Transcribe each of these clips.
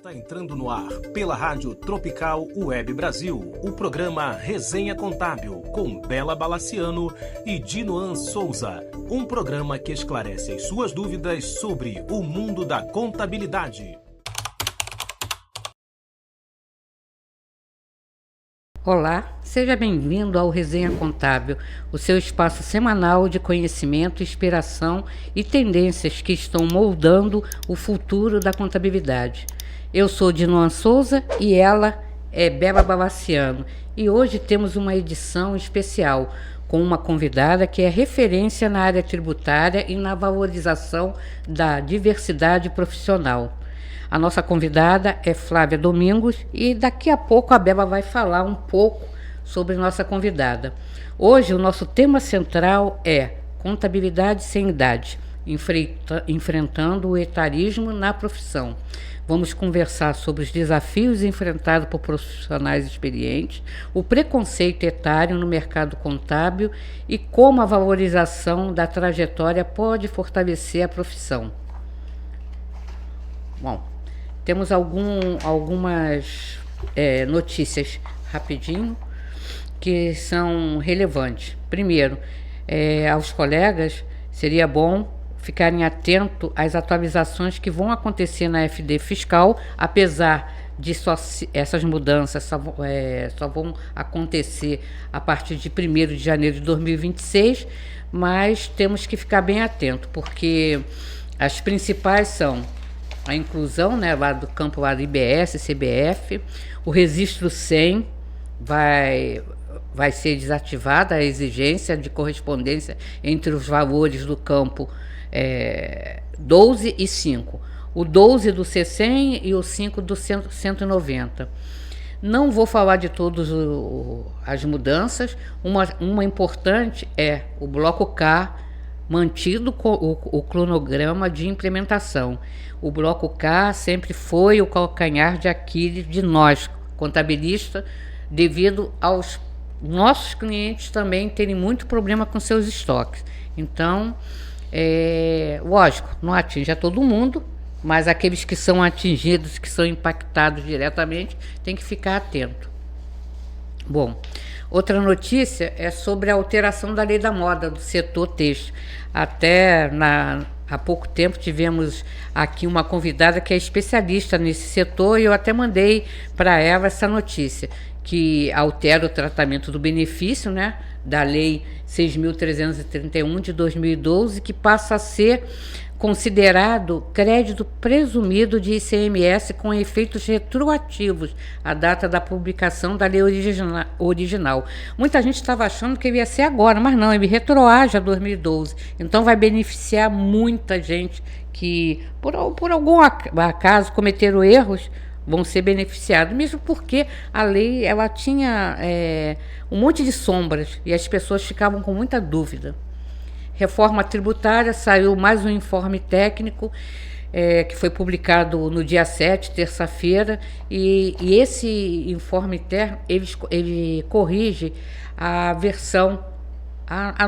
Está entrando no ar, pela Rádio Tropical Web Brasil, o programa Resenha Contábil, com Bela Balaciano e Dinoan Souza. Um programa que esclarece as suas dúvidas sobre o mundo da contabilidade. Olá, seja bem-vindo ao Resenha Contábil, o seu espaço semanal de conhecimento, inspiração e tendências que estão moldando o futuro da contabilidade. Eu sou Dinoan Souza e ela é Bela Balaciano. E hoje temos uma edição especial com uma convidada que é referência na área tributária e na valorização da diversidade profissional. A nossa convidada é Flávia Domingos e daqui a pouco a Bela vai falar um pouco sobre nossa convidada. Hoje o nosso tema central é contabilidade sem idade, enfrentando o etarismo na profissão. Vamos conversar sobre os desafios enfrentados por profissionais experientes, o preconceito etário no mercado contábil e como a valorização da trajetória pode fortalecer a profissão. Bom, temos algumas notícias rapidinho que são relevantes. Primeiro, aos colegas, seria bom ficarem atentos às atualizações que vão acontecer na FD Fiscal, apesar de essas mudanças só vão acontecer a partir de 1º de janeiro de 2026, mas temos que ficar bem atento, porque as principais são a inclusão, né, lá do campo lá do IBS, CBF, o registro 100 vai ser desativada a exigência de correspondência entre os valores do campo 12 e 5. O 12 do C100 e o 5 do 190. Não vou falar de todas as mudanças. Uma importante é o bloco K, mantido o cronograma de implementação. O bloco K sempre foi o calcanhar de Aquiles de nós, contabilistas, devido aos nossos clientes também terem muito problema com seus estoques. Então, lógico, não atinge a todo mundo, mas aqueles que são atingidos, que são impactados diretamente, tem que ficar atento. Bom, outra notícia é sobre a alteração da lei da moda do setor têxtil. Até há pouco tempo tivemos aqui uma convidada que é especialista nesse setor e eu até mandei para ela essa notícia, que altera o tratamento do benefício, né, da Lei 6.331 de 2012, que passa a ser considerado crédito presumido de ICMS com efeitos retroativos à data da publicação da lei original. Muita gente estava achando que ele ia ser agora, mas não, ele retroage a 2012. Então vai beneficiar muita gente que, por algum acaso, cometeram erros, vão ser beneficiados, mesmo porque a lei ela tinha um monte de sombras e as pessoas ficavam com muita dúvida. Reforma tributária, saiu mais um informe técnico que foi publicado no dia 7, terça-feira, e esse informe técnico ele corrige a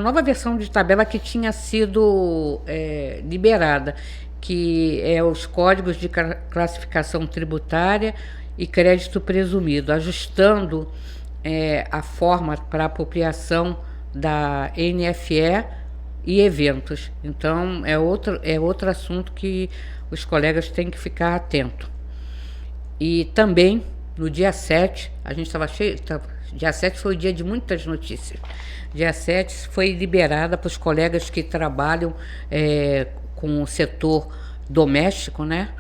nova versão de tabela que tinha sido liberada, que é os códigos de classificação tributária e crédito presumido, ajustando a forma para apropriação da NFE e eventos. Então, é outro assunto que os colegas têm que ficar atentos. E também, no dia 7, a gente estava cheio, dia 7 foi o dia de muitas notícias. Dia 7 foi liberada para os colegas que trabalham com o setor doméstico, né?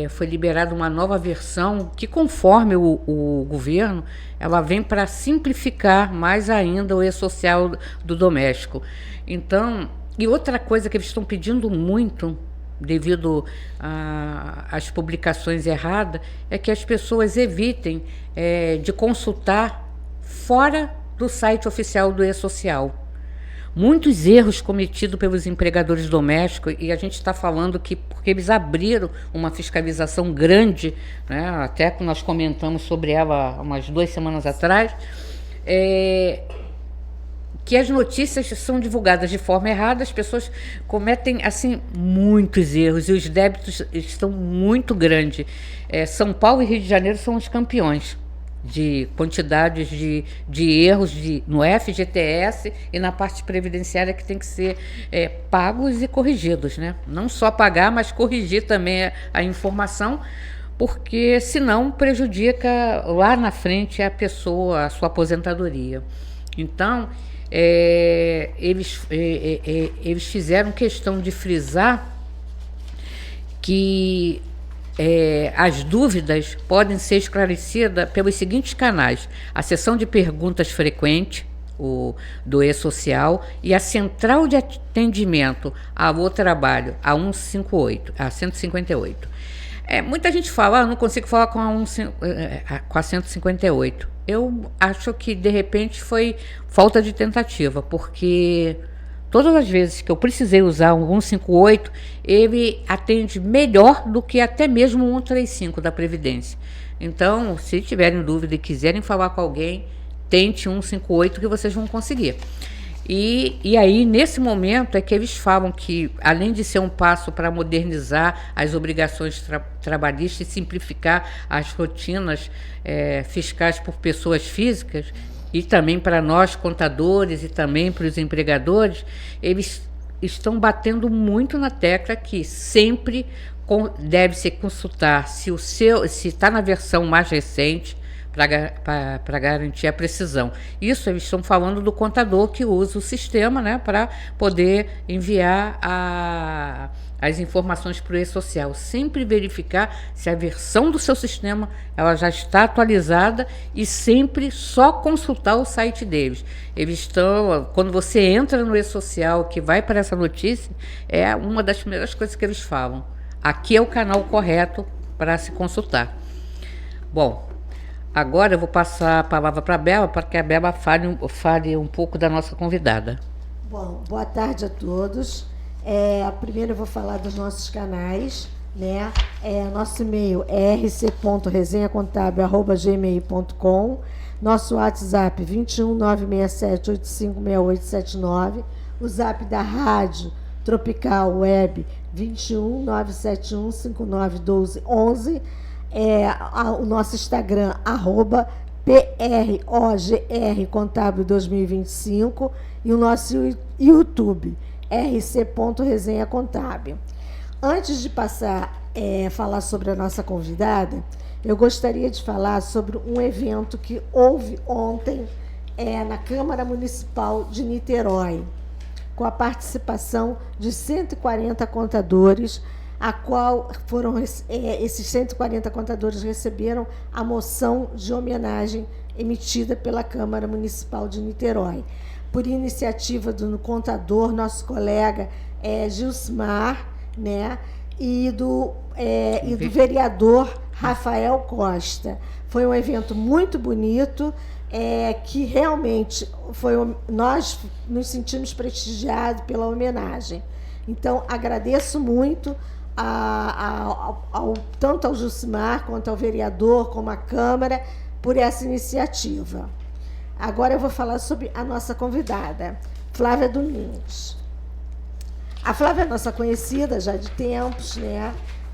Foi liberada uma nova versão que, conforme o governo, ela vem para simplificar mais ainda o e-social do doméstico. Então, e outra coisa que eles estão pedindo muito, devido às publicações erradas, é que as pessoas evitem de consultar fora do site oficial do e-social. Muitos erros cometidos pelos empregadores domésticos, e a gente está falando que porque eles abriram uma fiscalização grande, né, até que nós comentamos sobre ela umas 2 semanas atrás, que as notícias são divulgadas de forma errada, as pessoas cometem assim muitos erros e os débitos estão muito grandes. São Paulo e Rio de Janeiro são os campeões de quantidades de erros no FGTS e na parte previdenciária que tem que ser pagos e corrigidos, né? Não só pagar, mas corrigir também a informação, porque senão prejudica lá na frente a pessoa, a sua aposentadoria. Então, eles fizeram questão de frisar que as dúvidas podem ser esclarecidas pelos seguintes canais: a seção de perguntas frequente do E-Social e a central de atendimento ao trabalho, a 158. Muita gente fala, não consigo falar com a 158. Eu acho que, de repente, foi falta de tentativa, porque todas as vezes que eu precisei usar o 158, ele atende melhor do que até mesmo o 135 da Previdência. Então, se tiverem dúvida e quiserem falar com alguém, tente 158 que vocês vão conseguir. E aí, nesse momento, é que eles falam que, além de ser um passo para modernizar as obrigações trabalhistas e simplificar as rotinas fiscais por pessoas físicas, e também para nós, contadores, e também para os empregadores, eles estão batendo muito na tecla que sempre deve-se consultar se está na versão mais recente, para garantir a precisão. Isso eles estão falando do contador que usa o sistema, né, para poder enviar as informações para o E-Social. Sempre verificar se a versão do seu sistema ela já está atualizada e sempre só consultar o site deles. Eles estão, quando você entra no E-Social, que vai para essa notícia, é uma das primeiras coisas que eles falam. Aqui é o canal correto para se consultar. Bom, agora eu vou passar a palavra para a Bela, para que a Bela fale um pouco da nossa convidada. Bom, boa tarde a todos. Primeiro eu vou falar dos nossos canais, né? Nosso e-mail é rc.resenhacontábil@gmail.com, nosso WhatsApp 21 967 856879, o zap da Rádio Tropical Web 21 971 591211, o nosso Instagram, @PROGR Contábil 2025, e o nosso YouTube, rc.resenha contábil. Antes de passar a falar sobre a nossa convidada, eu gostaria de falar sobre um evento que houve ontem na Câmara Municipal de Niterói, com a participação de 140 contadores, a qual esses 140 contadores receberam a moção de homenagem emitida pela Câmara Municipal de Niterói, por iniciativa do contador, nosso colega Gilsmar, né, e do vereador Rafael Costa. Foi um evento muito bonito, que realmente nós nos sentimos prestigiados pela homenagem. Então, agradeço muito tanto ao Gilsmar, quanto ao vereador, como à Câmara, por essa iniciativa. Agora eu vou falar sobre a nossa convidada, Flávia Domingos. A Flávia é nossa conhecida já de tempos, né?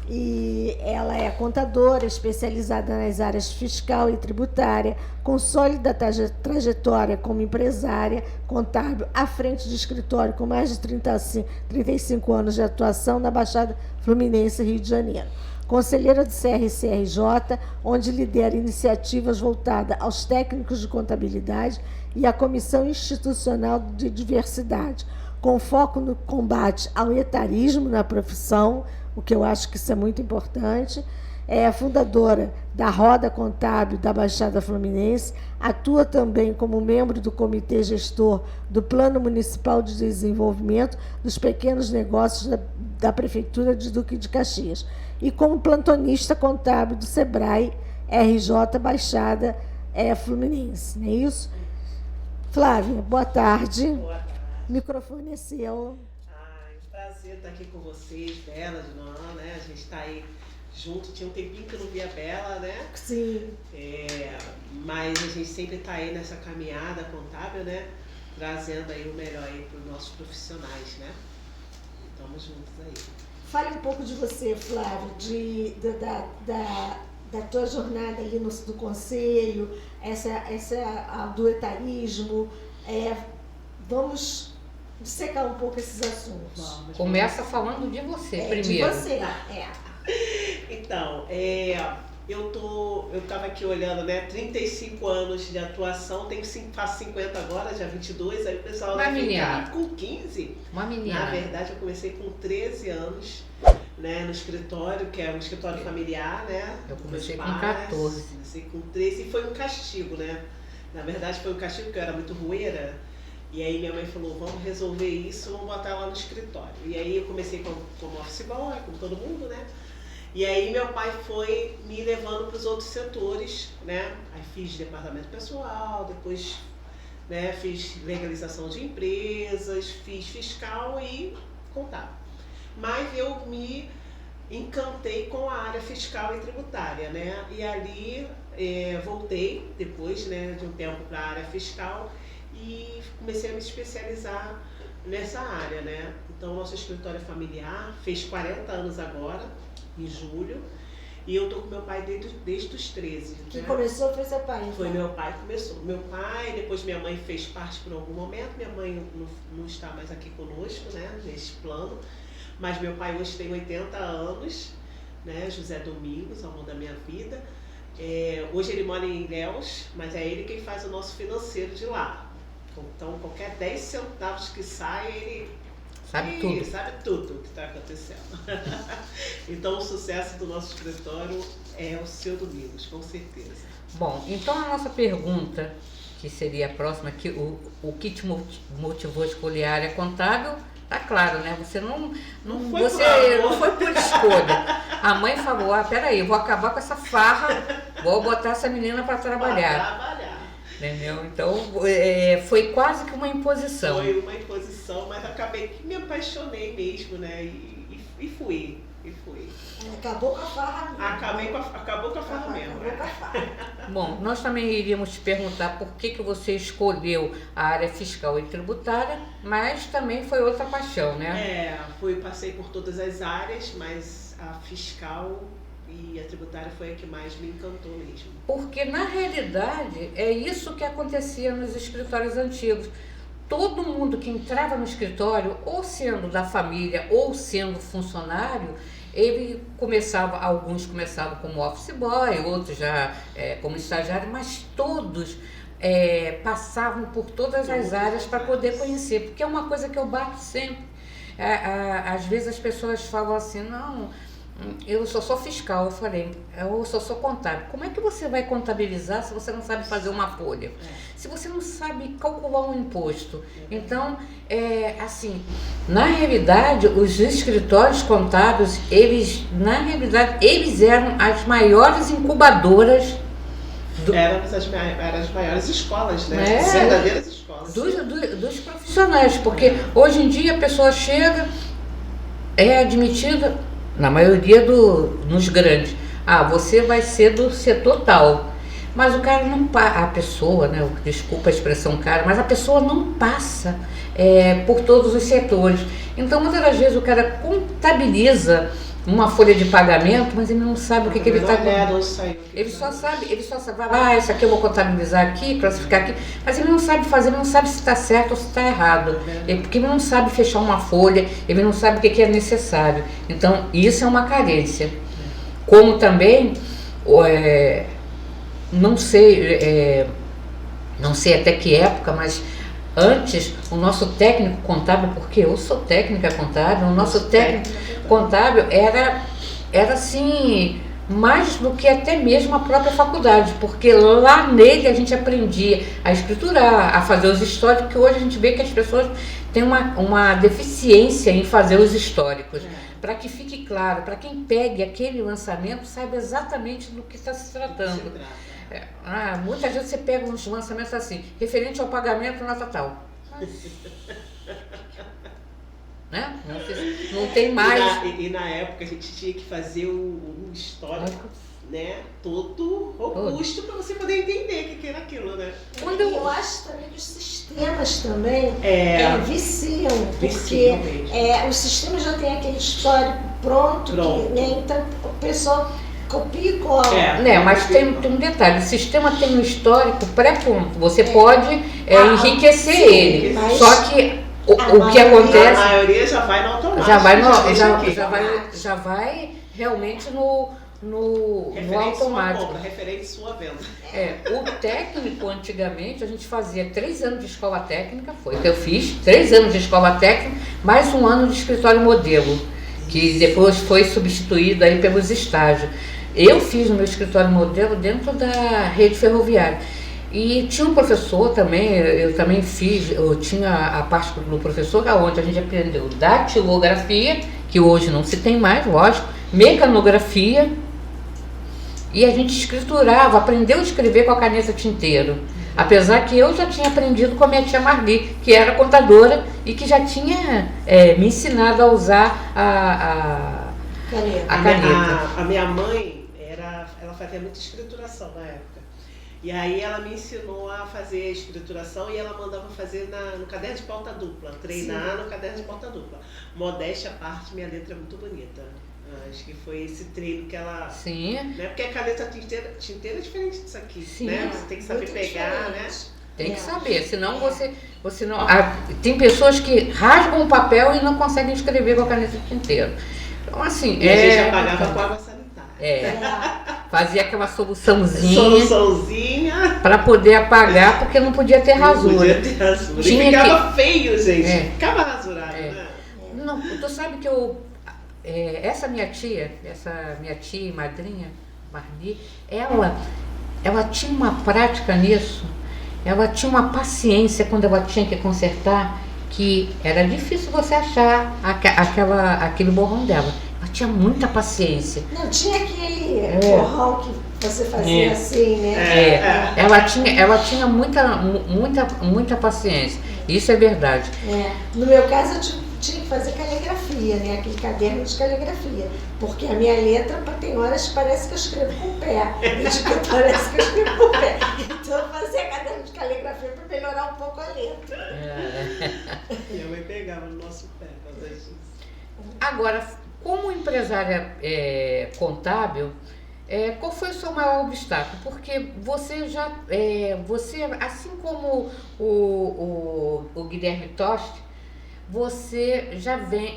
E ela é contadora, especializada nas áreas fiscal e tributária, com sólida trajetória como empresária contábil à frente de escritório, com mais de 35 anos de atuação na Baixada Fluminense, Rio de Janeiro. Conselheira do CRCRJ, onde lidera iniciativas voltadas aos técnicos de contabilidade e à Comissão Institucional de Diversidade, com foco no combate ao etarismo na profissão, o que eu acho que isso é muito importante. É fundadora da Roda Contábil da Baixada Fluminense, atua também como membro do Comitê Gestor do Plano Municipal de Desenvolvimento dos Pequenos Negócios da Prefeitura de Duque de Caxias, e como plantonista contábil do SEBRAE RJ Baixada Fluminense. Não é isso? Flávia, boa tarde. Boa tarde. O microfone é seu. Prazer estar aqui com vocês, Bela, de Noan, né? A gente está aí junto, tinha um tempinho que eu não via a Bela, né? Sim. Mas a gente sempre está aí nessa caminhada contábil, né? trazendo aí o melhor aí para os nossos profissionais, né? Estamos juntos aí. Fale um pouco de você, Flávia, da tua jornada ali no conselho, do etarismo. Vamos dissecar um pouco esses assuntos. Começa falando de você primeiro. De você, Então, eu estava aqui olhando, né, 35 anos de atuação, faço 50 agora, já 22, aí o pessoal vai ficar com 15. Uma menina. Na verdade, eu comecei com 13 anos, né, no escritório, que é um escritório familiar, né? Eu comecei com 14. Comecei com 13 e foi um castigo, né? Na verdade, foi um castigo porque eu era muito rueira. E aí minha mãe falou, vamos resolver isso, vamos botar lá no escritório. E aí eu comecei como office boy, como todo mundo, né? E aí meu pai foi me levando para os outros setores, né? Aí fiz departamento pessoal, depois, né, fiz legalização de empresas, fiz fiscal e contábil. Mas eu me encantei com a área fiscal e tributária, né? E ali voltei depois, né, de um tempo para a área fiscal e comecei a me especializar nessa área, né? Então, nosso escritório é familiar, fez 40 anos agora, em julho, e eu tô com meu pai desde os 13. Quem né? começou foi seu pai? Então. Foi meu pai que começou. Meu pai, depois minha mãe fez parte por algum momento, minha mãe não está mais aqui conosco, né, nesse plano, mas meu pai hoje tem 80 anos, né, José Domingos, amor da minha vida. Hoje ele mora em Ilhéus, mas é ele quem faz o nosso financeiro de lá. Então, qualquer 10 centavos que sai, ele sabe tudo que está acontecendo. Então, o sucesso do nosso escritório é o seu Domingos, com certeza. Bom, então a nossa pergunta, que seria a próxima, que o que te motivou a escolher a área contábil, tá claro, né? Você não foi por escolha. A mãe falou, peraí, eu vou acabar com essa farra, vou botar essa menina para trabalhar. Entendeu? Então, foi quase que uma imposição. Foi uma imposição, mas acabei que me apaixonei mesmo, né? E fui. Acabou com a farra mesmo. Acabou com a farra mesmo. Bom, nós também iríamos te perguntar por que você escolheu a área fiscal e tributária, mas também foi outra paixão, né? Passei por todas as áreas, mas a fiscal e a tributária foi a que mais me encantou mesmo. Porque, na realidade, é isso que acontecia nos escritórios antigos. Todo mundo que entrava no escritório, ou sendo da família, ou sendo funcionário, alguns começavam como office boy, outros já como estagiário, mas todos passavam por todas as áreas para poder conhecer. Porque é uma coisa que eu bato sempre. Às vezes as pessoas falam assim, não... Eu só sou fiscal, eu falei, eu só sou contábil. Como é que você vai contabilizar se você não sabe fazer uma folha? Se você não sabe calcular um imposto? Então, assim, na realidade, os escritórios contábeis, eles eram as maiores incubadoras eram as maiores escolas, né? As verdadeiras escolas. Dos profissionais, porque hoje em dia a pessoa chega, é admitida... Na maioria nos grandes. Você vai ser do setor tal. Mas o cara não passa, a pessoa, né? Desculpa a expressão cara, mas a pessoa não passa por todos os setores. Então, muitas das vezes o cara contabiliza uma folha de pagamento, mas ele não sabe o que ele está contabilizando. Ele só sabe, isso aqui eu vou contabilizar aqui, classificar aqui, mas ele não sabe fazer, ele não sabe se está certo ou se está errado, porque ele não sabe fechar uma folha, ele não sabe o que é necessário. Então, isso é uma carência. Como também, não sei até que época, mas antes, o nosso técnico contábil, porque eu sou técnica contábil, o nosso técnico contábil era assim, mais do que até mesmo a própria faculdade, porque lá nele a gente aprendia a escriturar, a fazer os históricos, que hoje a gente vê que as pessoas têm uma deficiência em fazer os históricos. Para que fique claro, para quem pegue aquele lançamento, saiba exatamente do que está se tratando. Muitas vezes você pega uns lançamentos assim, referente ao pagamento nota tal. Né? Não tem mais. E na época a gente tinha que fazer um histórico, né, todo robusto para você poder entender o que era aquilo, né? Eu acho também que os sistemas também viciam, Viciam porque mesmo. os sistemas já têm aquele histórico pronto. Né, então o pessoal copia e cola. Mas tem um detalhe, o sistema tem um histórico pré-pronto, você pode enriquecer sim, ele, mas só que o que acontece... A maioria já vai no automático. Já vai realmente no automático. Referente sua venda. O técnico, antigamente, a gente fazia 3 anos de escola técnica, foi o que eu fiz, 3 anos de escola técnica, mais 1 ano de escritório modelo, que depois foi substituído aí pelos estágios. Eu fiz o meu escritório modelo dentro da rede ferroviária. E tinha um professor também, eu também fiz, eu tinha a parte do professor, onde a gente aprendeu datilografia, que hoje não se tem mais, lógico, mecanografia, e a gente escriturava, aprendeu a escrever com a caneta tinteiro. Apesar que eu já tinha aprendido com a minha tia Marli, que era contadora e que já tinha me ensinado a usar a caneta. A minha mãe, ela fazia muita escrituração na época. E aí ela me ensinou a fazer escrituração e ela mandava fazer no caderno de pauta dupla, treinar no caderno de pauta dupla. Modéstia à parte, minha letra é muito bonita. Acho que foi esse treino que ela... Sim. Né? Porque a caneta tinteira é diferente disso aqui. Sim. Né? Você tem que saber pegar, né? Tem que saber, senão você não... tem pessoas que rasgam o papel e não conseguem escrever com a caneta tinteiro. Então, assim... E a gente apagava com água sanitária. Fazia aquela soluçãozinha para poder apagar, porque não podia ter rasura. Não podia ter rasura. E ficava feio, gente. Ficava rasurado, né? Não, tu sabe que essa minha tia e madrinha, Marli, ela tinha uma prática nisso, ela tinha uma paciência quando ela tinha que consertar, que era difícil você achar aquele borrão dela. Ela tinha muita paciência. Não, tinha aquele borrão que você fazia assim, né? Ela tinha muita paciência. Isso é verdade. No meu caso, eu tinha que fazer caligrafia, né? Aquele caderno de caligrafia. Porque a minha letra, tem horas que parece que eu escrevo com o pé. Parece que eu escrevo com o pé. Então eu fazia caderno de caligrafia para melhorar um pouco a letra. Minha mãe pegava no nosso pé por causa disso. Agora, como empresária contábil, qual foi o seu maior obstáculo? Porque você assim como o Guilherme Tosti, você já vem,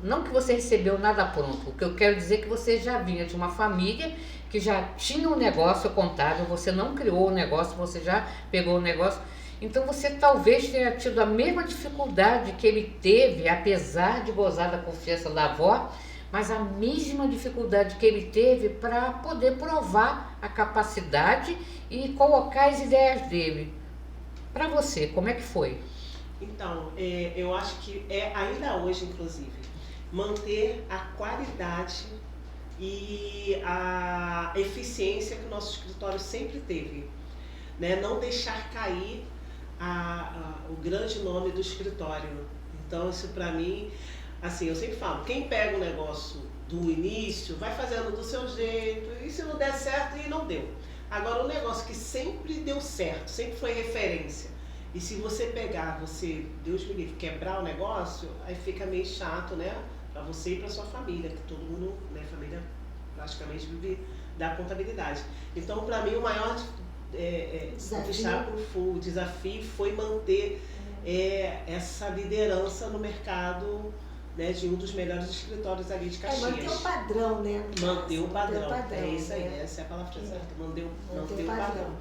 não que você recebeu nada pronto, o que eu quero dizer é que você já vinha de uma família que já tinha um negócio contábil, você não criou o negócio, você já pegou o negócio. Então você talvez tenha tido a mesma dificuldade que ele teve, apesar de gozar da confiança da avó, mas a mesma dificuldade que ele teve para poder provar a capacidade e colocar as ideias dele. Para você, como é que foi? Então, eu acho que ainda hoje, inclusive, manter a qualidade e a eficiência que o nosso escritório sempre teve, né? Não deixar cair o grande nome do escritório. Então, isso para mim, assim, eu sempre falo, quem pega o negócio do início, vai fazendo do seu jeito, e se não der certo, e não deu. Agora, o negócio que sempre deu certo, sempre foi referência, e se você pegar, Deus me livre, quebrar o negócio, aí fica meio chato, né? Para você e para sua família, que todo mundo, né, família praticamente vive da contabilidade. Então, para mim, o maior desafio foi manter essa liderança no mercado, né, de um dos melhores escritórios ali de Caxias. Manter o padrão, né? Manter o padrão, é isso aí, essa é a palavra certa, manter o padrão.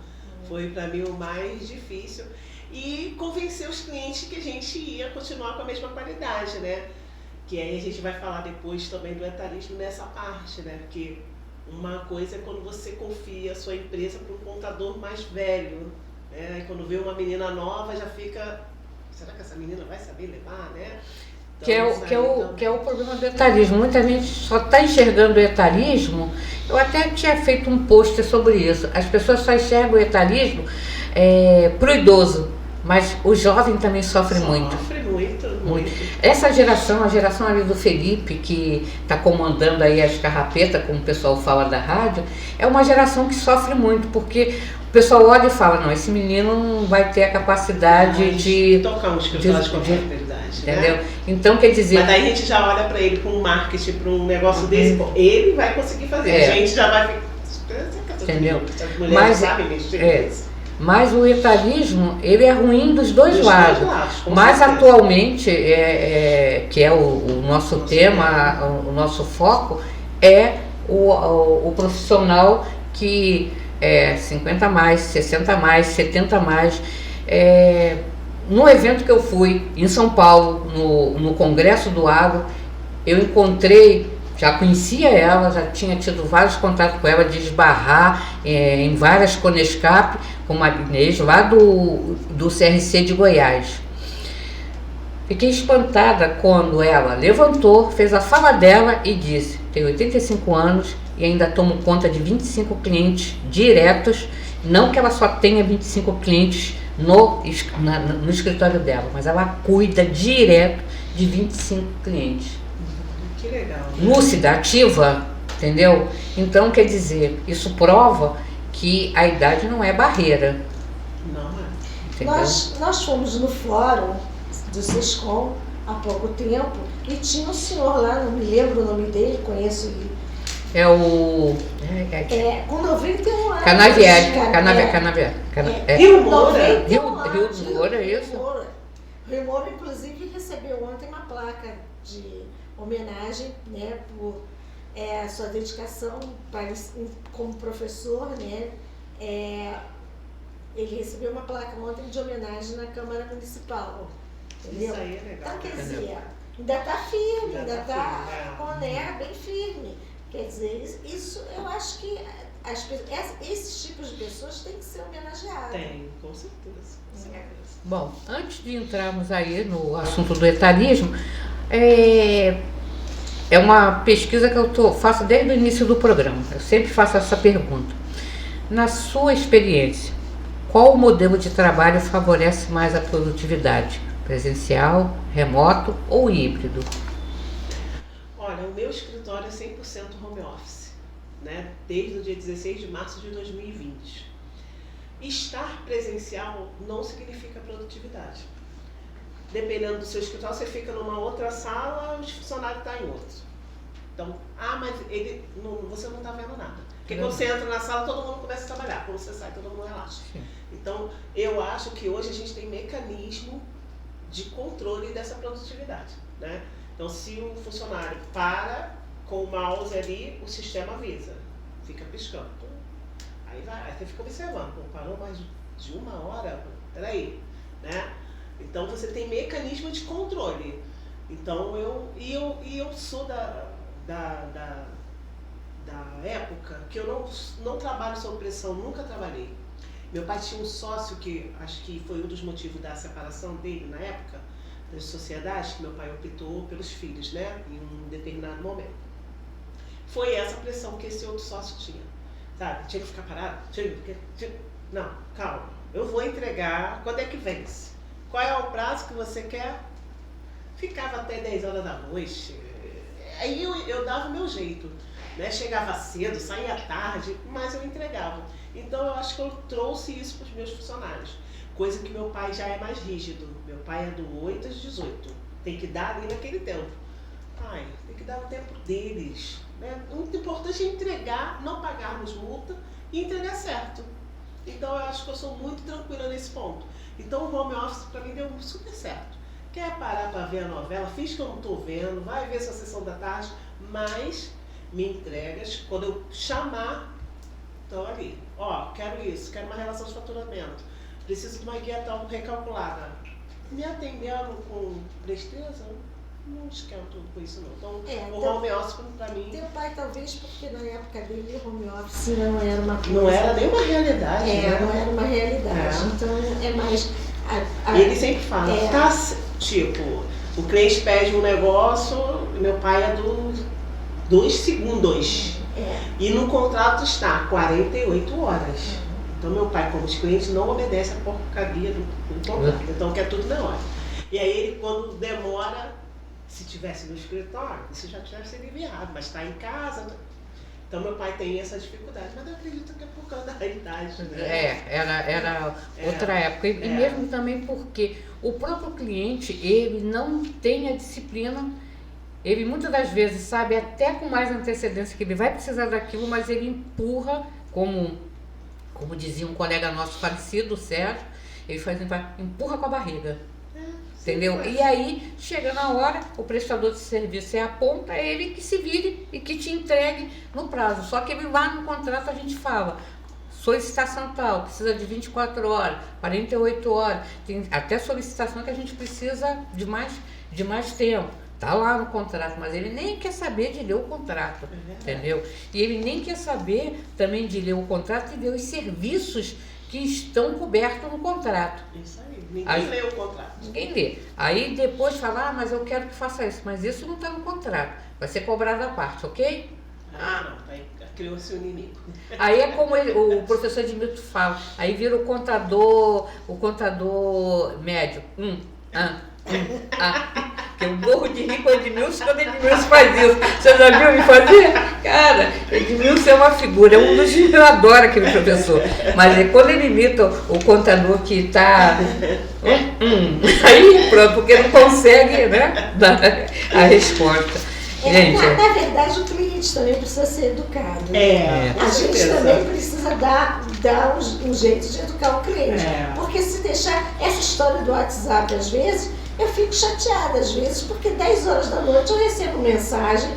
Foi para mim o mais difícil. E convencer os clientes que a gente ia continuar com a mesma qualidade, né? Que aí a gente vai falar depois também do etarismo nessa parte, né? Porque uma coisa é quando você confia a sua empresa para um contador mais velho, né? E quando vê uma menina nova já fica, será que essa menina vai saber levar, né? Então, que é o problema do etarismo. Muita gente só está enxergando o etarismo. Eu até tinha feito um post sobre isso. As pessoas só enxergam o etarismo para o idoso, mas o jovem também sofre muito. Sofre muito. muito. Essa geração, a geração ali do Felipe, que está comandando aí as carrapetas, como o pessoal fala da rádio, é uma geração que sofre muito, porque o pessoal olha e fala, não, esse menino não vai ter a capacidade de tocar um escritório de contabilidade, entendeu? né? Então, quer dizer... Mas daí a gente já olha para ele, para um marketing, para um negócio desse, pô, ele vai conseguir fazer, a gente já vai ficar... Entendeu? As mulheres sabem mexer nisso. Mas o etarismo, ele é ruim dos dois lados. Mas certeza. atualmente, que é o nosso tema, o nosso foco, é o profissional que é 50 mais, 60 mais, 70 mais. No evento que eu fui em São Paulo, no Congresso do Agro, eu encontrei, já conhecia ela, já tinha tido vários contatos com ela, de esbarrar em várias Conescap, com a Inês, lá do CRC de Goiás. Fiquei espantada quando ela levantou, fez a fala dela e disse, tenho 85 anos e ainda tomo conta de 25 clientes diretos, não que ela só tenha 25 clientes no escritório dela, mas ela cuida direto de 25 clientes. Que legal. Lúcida, ativa, entendeu? Então, quer dizer, isso prova que a idade não é barreira. Não é. Entendeu? Nós fomos no fórum do Sescom há pouco tempo e tinha um senhor lá, não me lembro o nome dele, conheço ele. É o... com 91 anos. Canavieri. Rio Moura. Rio Moura, é isso? Rio Moura, inclusive, recebeu ontem uma placa de homenagem, né, por sua dedicação como professor, né. Ele recebeu uma placa ontem de homenagem na Câmara Municipal. Entendeu? Isso aí é legal. Então, quer dizer, ainda está firme, ainda está bem firme. Quer dizer, isso eu acho que esses tipos de pessoas têm que ser homenageados. Tem, com certeza. Bom, antes de entrarmos aí no assunto do etarismo, é uma pesquisa que eu faço desde o início do programa. Eu sempre faço essa pergunta. Na sua experiência, qual o modelo de trabalho favorece mais a produtividade? Presencial, remoto ou híbrido? Olha, o meu escritório é 100% home office, né? Desde o dia 16 de março de 2020. Estar presencial não significa produtividade. Dependendo do seu escritório, você fica numa outra sala, os funcionários estão em outro. Então, mas você não está vendo nada. Porque quando você entra na sala, todo mundo começa a trabalhar. Quando você sai, todo mundo relaxa. Sim. Então, eu acho que hoje a gente tem mecanismo de controle dessa produtividade, né? Então, se o funcionário para com o mouse ali, o sistema avisa, fica piscando. Aí você fica observando, parou mais de uma hora? Peraí, né? Então, você tem mecanismo de controle. Então, eu sou da época que eu não trabalho sob pressão, nunca trabalhei. Meu pai tinha um sócio que acho que foi um dos motivos da separação dele na época, das sociedades, que meu pai optou pelos filhos, né, em um determinado momento. Foi essa pressão que esse outro sócio tinha, sabe? Tinha que ficar parado, não, calma, eu vou entregar, quando é que vence? Qual é o prazo que você quer? Ficava até 10 horas da noite, aí eu dava o meu jeito, né? Chegava cedo, saía tarde, mas eu entregava. Então eu acho que eu trouxe isso para os meus funcionários. Coisa que meu pai já é mais rígido. Meu pai é do 8 às 18. Tem que dar ali naquele tempo. Pai, tem que dar o tempo deles, né? O importante é entregar, não pagarmos multa e entregar certo. Então eu acho que eu sou muito tranquila nesse ponto. Então o home office para mim deu super certo. Quer parar para ver a novela? Finge que eu não estou vendo, vai ver sua sessão da tarde, mas me entregas, quando eu chamar, estão ali. Quero isso, quero uma relação de faturamento. Preciso de uma guia tal recalculada. Me atendendo com presteza, não esquento com isso não. Então, o home office para mim... Teu pai talvez, porque na época dele o home office não era uma coisa... Não era nem uma realidade, né? Não era uma realidade. Então, é mais... Ele sempre fala, tipo, o cliente pede um negócio, meu pai é dos segundos. E no contrato está 48 horas. Então meu pai, como os clientes, não obedece a porcaria do contrato. Então quer tudo na hora. E aí ele, quando demora, se tivesse no escritório, isso já tivesse aliviado, mas está em casa. Então meu pai tem essa dificuldade, mas eu acredito que é por causa da idade, né? Era outra época. E mesmo também porque o próprio cliente, ele não tem a disciplina, ele muitas das vezes sabe até com mais antecedência que ele vai precisar daquilo, mas ele empurra, como dizia um colega nosso falecido, o Sérgio, ele faz empurra com a barriga. Entendeu? E aí, chega na hora, o prestador de serviço aponta, é ele que se vire e que te entregue no prazo. Só que ele lá no contrato a gente fala, solicitação tal, precisa de 24 horas, 48 horas, tem até solicitação que a gente precisa de mais tempo. Tá lá no contrato, mas ele nem quer saber de ler o contrato, entendeu? E ele nem quer saber também de ler o contrato e ver os serviços que estão cobertos no contrato. Isso aí, ninguém lê o contrato. Ninguém lê. Aí depois fala, mas eu quero que faça isso, mas isso não está no contrato, vai ser cobrado à parte, ok? Não, aí criou-se o inimigo. Aí é como o professor Edmilton fala, aí vira o contador médio. Que eu morro de rir com o Edmilson quando o Edmilson faz isso. Você já viu me fazer? Cara, Edmilson é uma figura, eu adoro aquele professor. Mas quando ele imita o contador que está. Aí pronto, porque não consegue, né, dar a resposta. Gente, na verdade, o cliente também precisa ser educado. A gente também precisa dar um jeito de educar o cliente. Porque se deixar essa história do WhatsApp, às vezes, eu fico chateada, às vezes, porque 10 horas da noite eu recebo mensagem,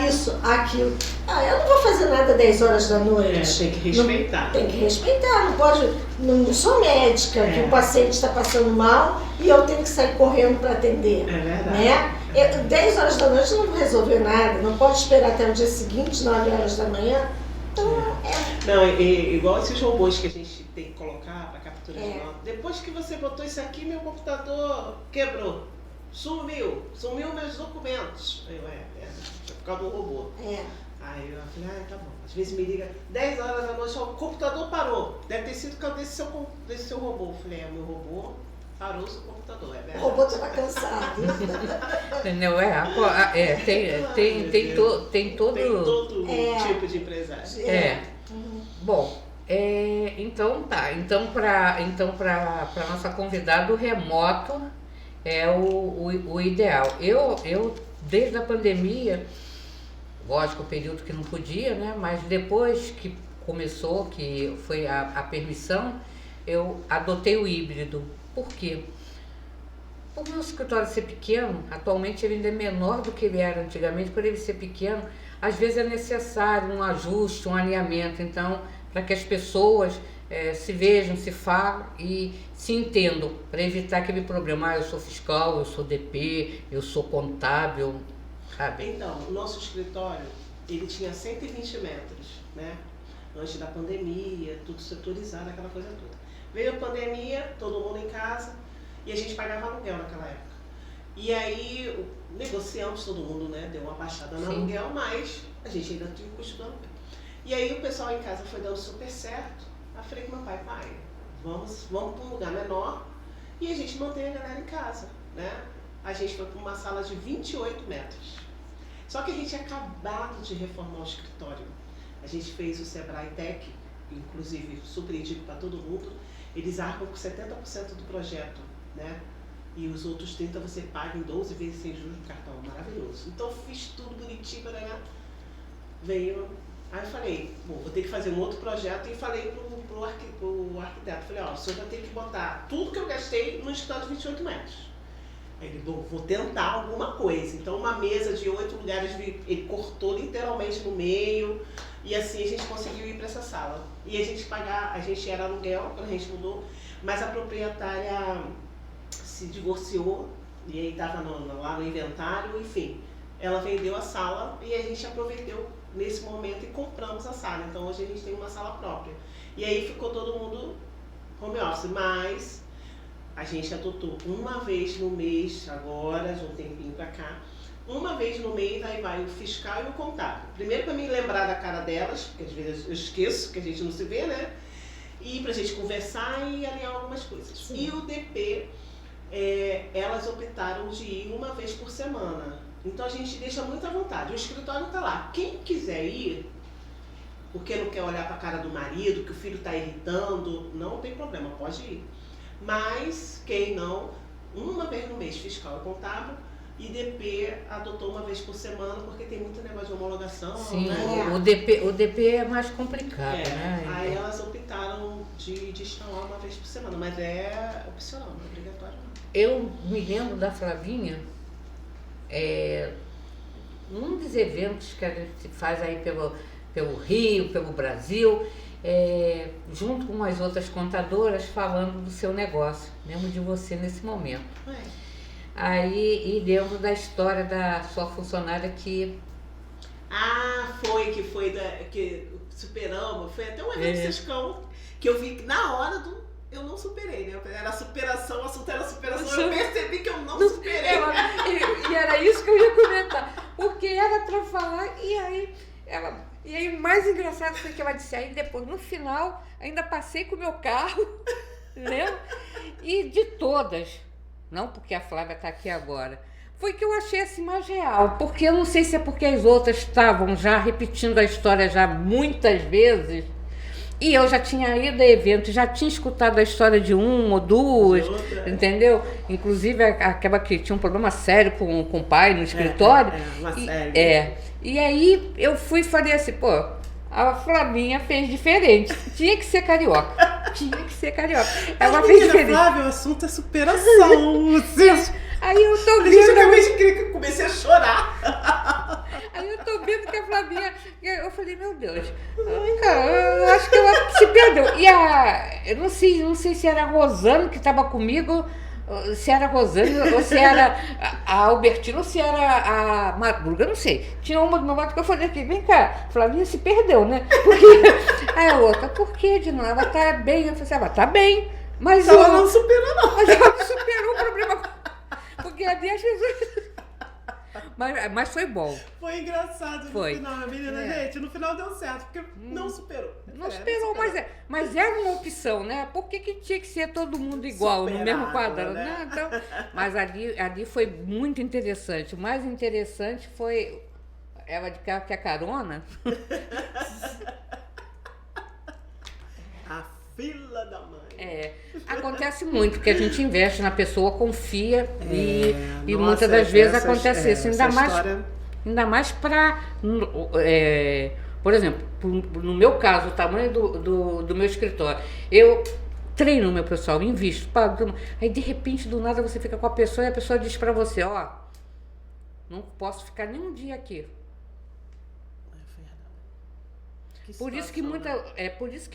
isso, aquilo. Eu não vou fazer nada 10 horas da noite. Tem que respeitar. Tem que respeitar, não pode. Não sou médica, que o paciente está passando mal e eu tenho que sair correndo para atender. É verdade. Né? 10 horas da noite eu não vou resolver nada, não pode esperar até o dia seguinte, 9 horas da manhã. Então, Não, igual esses robôs que a gente tem que colocar para captura de nota. Depois que você botou isso aqui, meu computador quebrou. Sumiu meus documentos. Por causa do robô. Aí eu falei, tá bom. Às vezes me liga 10 horas da noite, o computador parou. Deve ter sido por causa desse seu robô. Eu falei, meu robô parou o seu computador, é verdade. O robô estava cansado. Entendeu? Tem todo tipo de empresário. Bom, então tá. Então para nossa convidada, o remoto é o ideal. Eu desde a pandemia, lógico, o período que não podia, né? Mas depois que começou, que foi a permissão, eu adotei o híbrido. Por quê? Por meu escritório ser pequeno, atualmente ele ainda é menor do que ele era antigamente, por ele ser pequeno, às vezes é necessário um ajuste, um alinhamento, então, para que as pessoas se vejam, se falem e se entendam, para evitar aquele problema, eu sou fiscal, eu sou DP, eu sou contábil, sabe? Então, o nosso escritório, ele tinha 120 metros, né? Antes da pandemia, tudo setorizado, aquela coisa toda. Veio a pandemia, todo mundo em casa, e a gente pagava aluguel naquela época. E aí, negociamos, todo mundo, né, deu uma baixada no aluguel, mas a gente ainda tinha o custo do aluguel. E aí o pessoal em casa foi dando super certo. Aí eu falei com meu pai, vamos para um lugar menor e a gente mantém a galera em casa, né? A gente foi para uma sala de 28 metros. Só que a gente tinha acabado de reformar o escritório. A gente fez o Sebrae Tech, inclusive super indico para todo mundo. Eles arcam com 70% do projeto, né? E os outros 30% você paga em 12 vezes sem juros do cartão. Maravilhoso. Então fiz tudo bonitinho, né? Veio. Aí eu falei, vou ter que fazer um outro projeto e falei pro arquiteto. Falei, o senhor vai ter que botar tudo que eu gastei no escritório de 28 metros. Aí ele, vou tentar alguma coisa. Então uma mesa de 8 lugares, ele cortou literalmente no meio. E assim a gente conseguiu ir para essa sala. E a gente era aluguel, quando a gente mudou, mas a proprietária se divorciou, e aí estava lá no inventário, enfim. Ela vendeu a sala e a gente aproveitou nesse momento e compramos a sala. Então hoje a gente tem uma sala própria. E aí ficou todo mundo home office, mas a gente adotou uma vez no mês, agora, de um tempinho pra cá, uma vez no mês aí vai o fiscal e o contábil. Primeiro para me lembrar da cara delas, porque às vezes eu esqueço, que a gente não se vê, né? E pra gente conversar e alinhar algumas coisas. Sim. E o DP, elas optaram de ir uma vez por semana. Então a gente deixa muito à vontade. O escritório está lá. Quem quiser ir, porque não quer olhar para a cara do marido, que o filho está irritando, não tem problema, pode ir. Mas quem não, uma vez no mês, fiscal e contábil, IDP adotou uma vez por semana, porque tem muito negócio de homologação. Sim, né? o DP é mais complicado, né? Aí elas optaram de estar lá uma vez por semana, mas é opcional, não é obrigatório não. Eu me lembro da Flavinha, num dos eventos que a gente faz aí pelo Rio, pelo Brasil, junto com as outras contadoras, falando do seu negócio, mesmo de você nesse momento. Aí, e dentro da história da sua funcionária que... que superamos, foi até um evento Sescão, que eu vi na hora eu não superei, né? Era superação, o assunto era superação, eu percebi que eu não superei. E era isso que eu ia comentar, porque era pra falar, e aí o mais engraçado foi que ela disse, aí depois, no final, ainda passei com o meu carro, lembra? E de todas, não porque a Flávia está aqui agora, foi que eu achei assim mais real, porque eu não sei se é porque as outras estavam já repetindo a história já muitas vezes, e eu já tinha ido a eventos, já tinha escutado a história de uma ou duas, entendeu? Inclusive aquela que tinha um problema sério com o pai no escritório. E aí eu fui e falei assim, pô, a Flavinha fez diferente. Tinha que ser carioca. Ela fez diferente. Flávia, o assunto é superação. Aí eu tô vendo... Gente, eu acabei de crer que eu comecei a chorar. Aí eu tô vendo que a Flavinha... Eu falei, meu Deus, eu acho que ela se perdeu. E eu não sei se era a Rosane que estava comigo, se era a Rosane, ou se era a Albertina, ou se era a Madruga, não sei. Tinha uma do meu lado que eu falei aqui, vem cá, Flavinha se perdeu, né? Porque... Aí a outra, por que, de novo? Ela tá bem. Eu falei assim, ela tá bem, mas ela não superou, não. Mas ela não superou o problema. Porque ali as pessoas... Mas foi bom. Foi engraçado no final, menina. Gente, no final deu certo, porque não superou. Não superou, mas era uma opção, né? Por que tinha que ser todo mundo igual, no mesmo quadrado? Né? Então, mas ali foi muito interessante. O mais interessante foi ela de carro que a carona. A fila da mãe. Acontece muito, porque a gente investe na pessoa, confia e muitas das vezes acontece isso. Ainda mais para, por exemplo, no meu caso, o tamanho do meu escritório, eu treino o meu pessoal, invisto, pago, aí de repente do nada você fica com a pessoa e a pessoa diz para você, ó, não posso ficar nem um dia aqui. Por isso que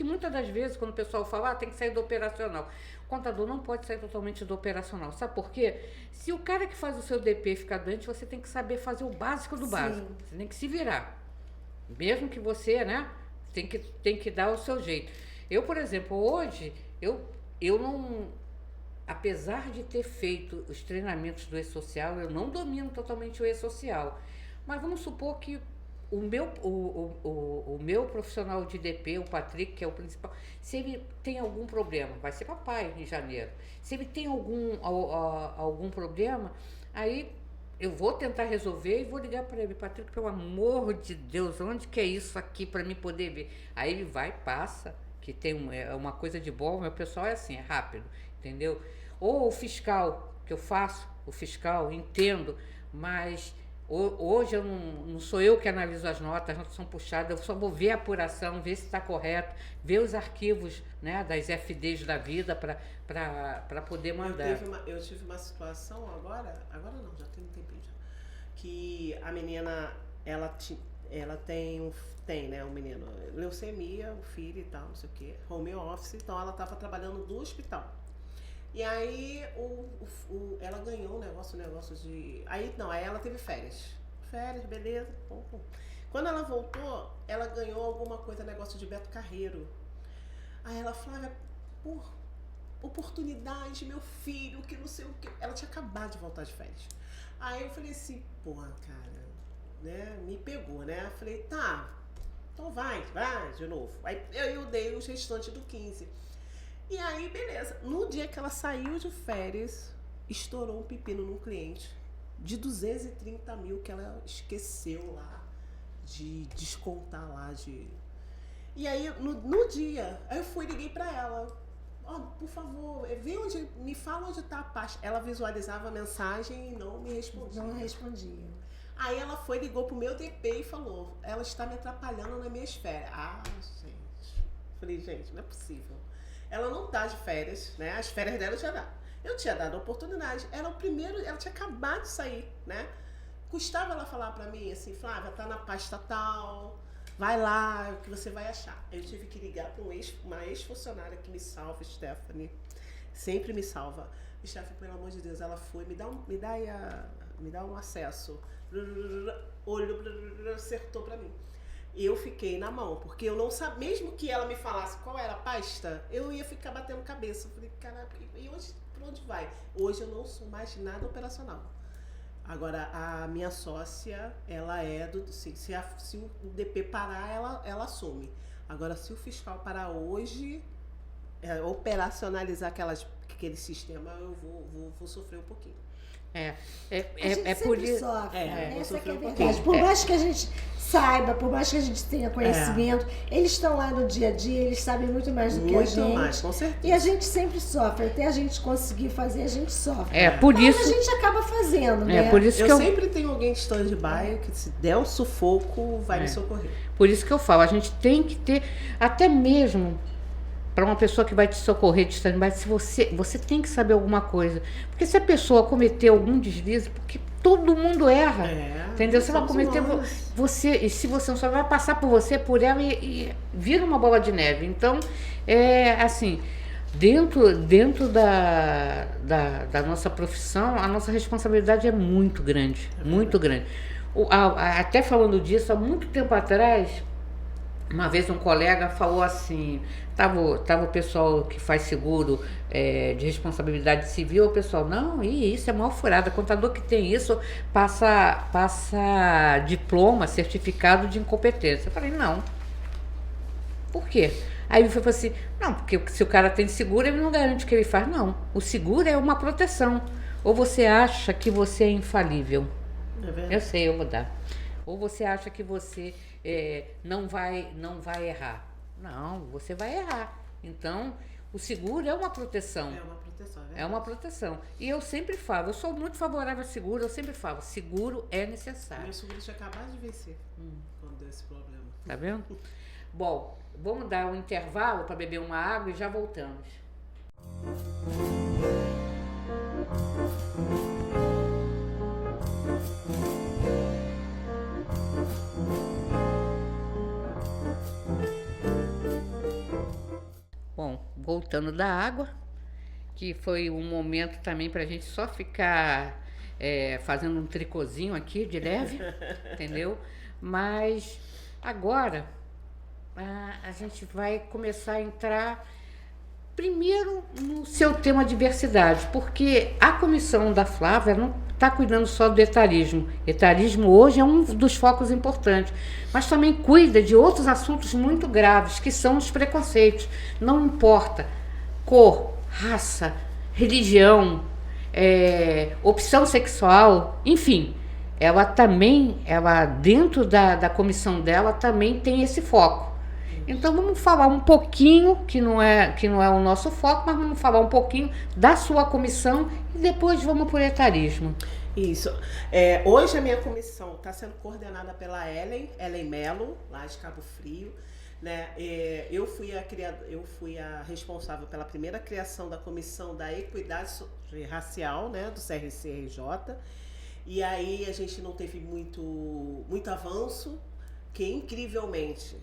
muitas das vezes, quando o pessoal fala, tem que sair do operacional. O contador não pode sair totalmente do operacional. Sabe por quê? Se o cara que faz o seu DP ficar doente, você tem que saber fazer o básico do básico. Você tem que se virar. Mesmo que você, né, tem que dar o seu jeito. Eu, por exemplo, hoje, eu não... Apesar de ter feito os treinamentos do E-Social, eu não domino totalmente o E-Social. Mas vamos supor que o meu profissional de DP, o Patrick, que é o principal, se ele tem algum problema, vai ser papai em janeiro, se ele tem algum problema, aí eu vou tentar resolver e vou ligar para ele, Patrick, pelo amor de Deus, onde que é isso aqui para mim poder ver? Aí ele vai, passa, que tem uma coisa de bom, meu pessoal é assim, é rápido, entendeu? Ou o fiscal, que eu faço, o fiscal, entendo, mas... Hoje não sou eu que analiso as notas, as notas são puxadas, eu só vou ver a apuração, ver se está correto, ver os arquivos, né, das FDs da vida para poder mandar. Eu tive uma situação agora não, já tem um tempinho já, que a menina, ela tem, né, um menino, leucemia, um filho e tal, não sei o quê, home office, então ela estava trabalhando do hospital. E aí ela ganhou um negócio de... Aí ela teve férias. Férias, beleza. Pum, pum. Quando ela voltou, ela ganhou alguma coisa, negócio de Beto Carreiro. Aí ela, Flávia, por oportunidade, meu filho, que não sei o que. Ela tinha acabado de voltar de férias. Aí eu falei assim, porra, cara, né? Me pegou, né? Eu falei, tá, então vai de novo. Aí eu dei os restantes do 15. E aí, beleza. No dia que ela saiu de férias, estourou um pepino num cliente de 230 mil que ela esqueceu lá de descontar lá de... E aí, no dia, aí eu fui e liguei pra ela. Por favor, me fala onde tá a pasta. Ela visualizava a mensagem e não me respondia. Não respondia. Aí ela ligou pro meu DP e falou, ela está me atrapalhando nas minhas férias. Gente. Falei, gente, não é possível. Ela não tá de férias, né? As férias dela eu tinha dado a oportunidade. Era o primeiro, ela tinha acabado de sair, né? Custava ela falar pra mim assim, Flávia, tá na pasta tal, vai lá, o que você vai achar. Eu tive que ligar pra uma ex-funcionária que me salva, Stephanie. Sempre me salva. Stephanie, pelo amor de Deus, ela foi, me dá um acesso. Olhou, acertou pra mim. Eu fiquei na mão, porque eu não sabia, mesmo que ela me falasse qual era a pasta, eu ia ficar batendo cabeça. Eu falei, caraca, e hoje, pra onde vai? Hoje eu não sou mais nada operacional. Agora, a minha sócia, ela é se o DP parar, ela assume. Agora, se o fiscal parar hoje, operacionalizar aquele sistema, eu vou sofrer um pouquinho. É por isso. Sofre, essa que é a verdade. pouquinho. Por mais que a gente saiba, por mais que a gente tenha conhecimento, eles estão lá no dia a dia, eles sabem muito mais do que a gente. Muito mais, com certeza. E a gente sempre sofre. Até a gente conseguir fazer, a gente sofre. Por Mas isso. a gente acaba fazendo, né? Por isso que eu sempre tenho alguém de stand-by que, se der um sufoco, vai me socorrer. Por isso que eu falo, a gente tem que ter, até mesmo para uma pessoa que vai te socorrer de stand-by, se você tem que saber alguma coisa. Porque se a pessoa cometer algum deslize, porque todo mundo erra, entendeu? Você vai cometer, e se você não sabe, vai passar por ela e vira uma bola de neve. Então, assim, dentro da nossa profissão, a nossa responsabilidade é muito grande, muito grande. Até falando disso, há muito tempo atrás, uma vez um colega falou assim, tava o pessoal que faz seguro de responsabilidade civil, o pessoal, não, isso é mal furada, contador que tem isso passa diploma, certificado de incompetência. Eu falei, não. Por quê? Aí ele falou assim, não, porque se o cara tem seguro, ele não garante que ele faz. Não, o seguro é uma proteção. Ou você acha que você é infalível? Eu sei, eu vou dar. Ou você acha que você não vai errar? Não, você vai errar. Então, o seguro é uma proteção. É uma proteção, é uma proteção. E eu sempre falo, eu sou muito favorável a seguro, eu sempre falo, seguro é necessário. Meu seguro tinha acabado de vencer quando deu esse problema. Tá vendo? Bom, vamos dar um intervalo para beber uma água e já voltamos. Bom, voltando da água, que foi um momento também para a gente só ficar fazendo um tricôzinho aqui de leve, entendeu? Mas agora a gente vai começar a entrar primeiro no seu tema diversidade, porque a comissão da Flávia não está cuidando só do etarismo. Etarismo hoje é um dos focos importantes, mas também cuida de outros assuntos muito graves, que são os preconceitos. Não importa cor, raça, religião, opção sexual, enfim. Ela dentro da comissão dela também tem esse foco. Então vamos falar um pouquinho, que não é o nosso foco, mas vamos falar um pouquinho da sua comissão e depois vamos por etarismo. Isso. Hoje a minha comissão está sendo coordenada pela Ellen Melo, lá de Cabo Frio. Né? Eu fui a responsável pela primeira criação da comissão da equidade racial, né, do CRC-RJ. E aí a gente não teve muito avanço, que incrivelmente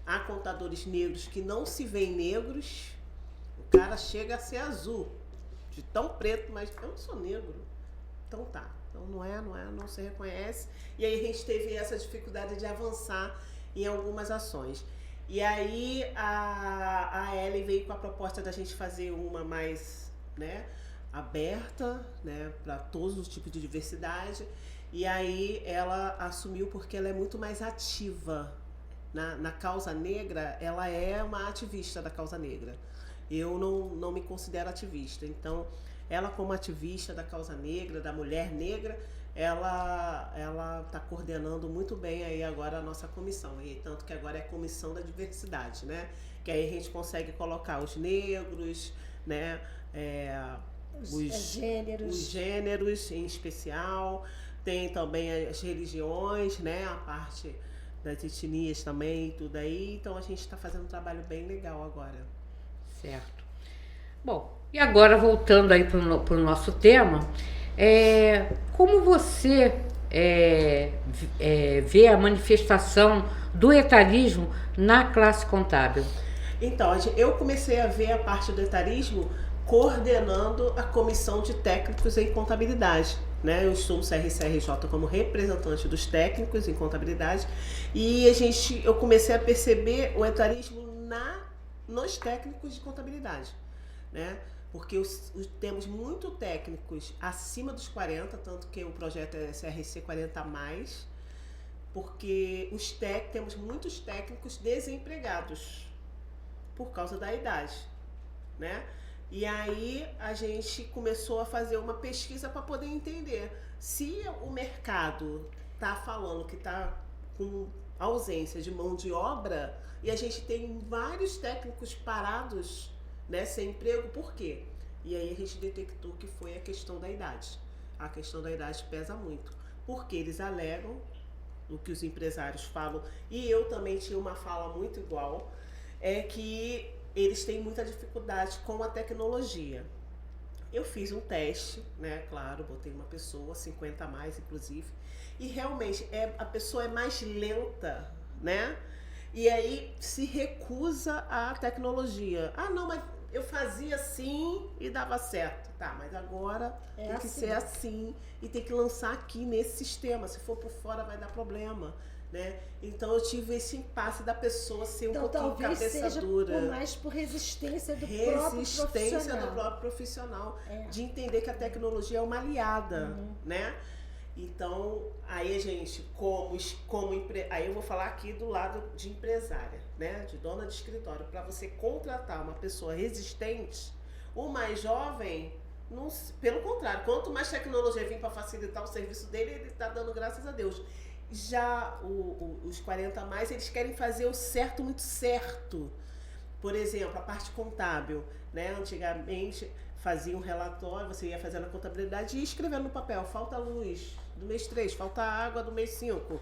há contadores negros que não se veem negros, o cara chega a ser azul, de tão preto, mas eu não sou negro. Então tá, então não se reconhece. E aí a gente teve essa dificuldade de avançar em algumas ações. E aí a Ellen veio com a proposta da gente fazer uma mais, né, aberta, né, para todos os tipos de diversidade. E aí ela assumiu porque ela é muito mais ativa na causa negra. Ela é uma ativista da causa negra. Eu não me considero ativista, então ela como ativista da causa negra, da mulher negra, ela está coordenando muito bem aí agora a nossa comissão, e tanto que agora é a comissão da diversidade, né? Que aí a gente consegue colocar os negros, né? Os gêneros em especial, tem também as religiões, né? A parte das etnias também, tudo aí. Então a gente está fazendo um trabalho bem legal agora. Certo. Bom, e agora voltando aí para o nosso tema, como você vê a manifestação do etarismo na classe contábil? Então, eu comecei a ver a parte do etarismo coordenando a comissão de técnicos em contabilidade, né? Eu estou no CRCRJ como representante dos técnicos em contabilidade e eu comecei a perceber o etarismo nos técnicos de contabilidade, né? Porque temos muito técnicos acima dos 40, tanto que o projeto é CRC 40+, porque temos muitos técnicos desempregados por causa da idade, né? E aí a gente começou a fazer uma pesquisa para poder entender se o mercado está falando que está com ausência de mão de obra e a gente tem vários técnicos parados, né, sem emprego, por quê? E aí a gente detectou que foi a questão da idade. A questão da idade pesa muito, porque eles alegam o que os empresários falam, e eu também tinha uma fala muito igual, é que eles têm muita dificuldade com a tecnologia. Eu fiz um teste, né, claro, botei uma pessoa, 50+, inclusive, e realmente a pessoa é mais lenta, né? E aí se recusa à tecnologia. Ah, não, mas eu fazia assim e dava certo. Tá, mas agora tem que ser assim e tem que lançar aqui nesse sistema. Se for por fora vai dar problema, né? Então eu tive esse impasse da pessoa ser um pouquinho cabeça dura. Mais por resistência do próprio profissional. De entender que a tecnologia é uma aliada, né? Então, aí a gente, aí eu vou falar aqui do lado de empresária, né? De dona de escritório. Para você contratar uma pessoa resistente, o mais jovem, pelo contrário, quanto mais tecnologia vir para facilitar o serviço dele, ele está dando graças a Deus. Já os 40+, eles querem fazer o certo muito certo. Por exemplo, a parte contábil, né? Antigamente fazia um relatório, você ia fazendo a contabilidade e ia escrevendo no papel, falta luz do mês 3, falta água do mês 5.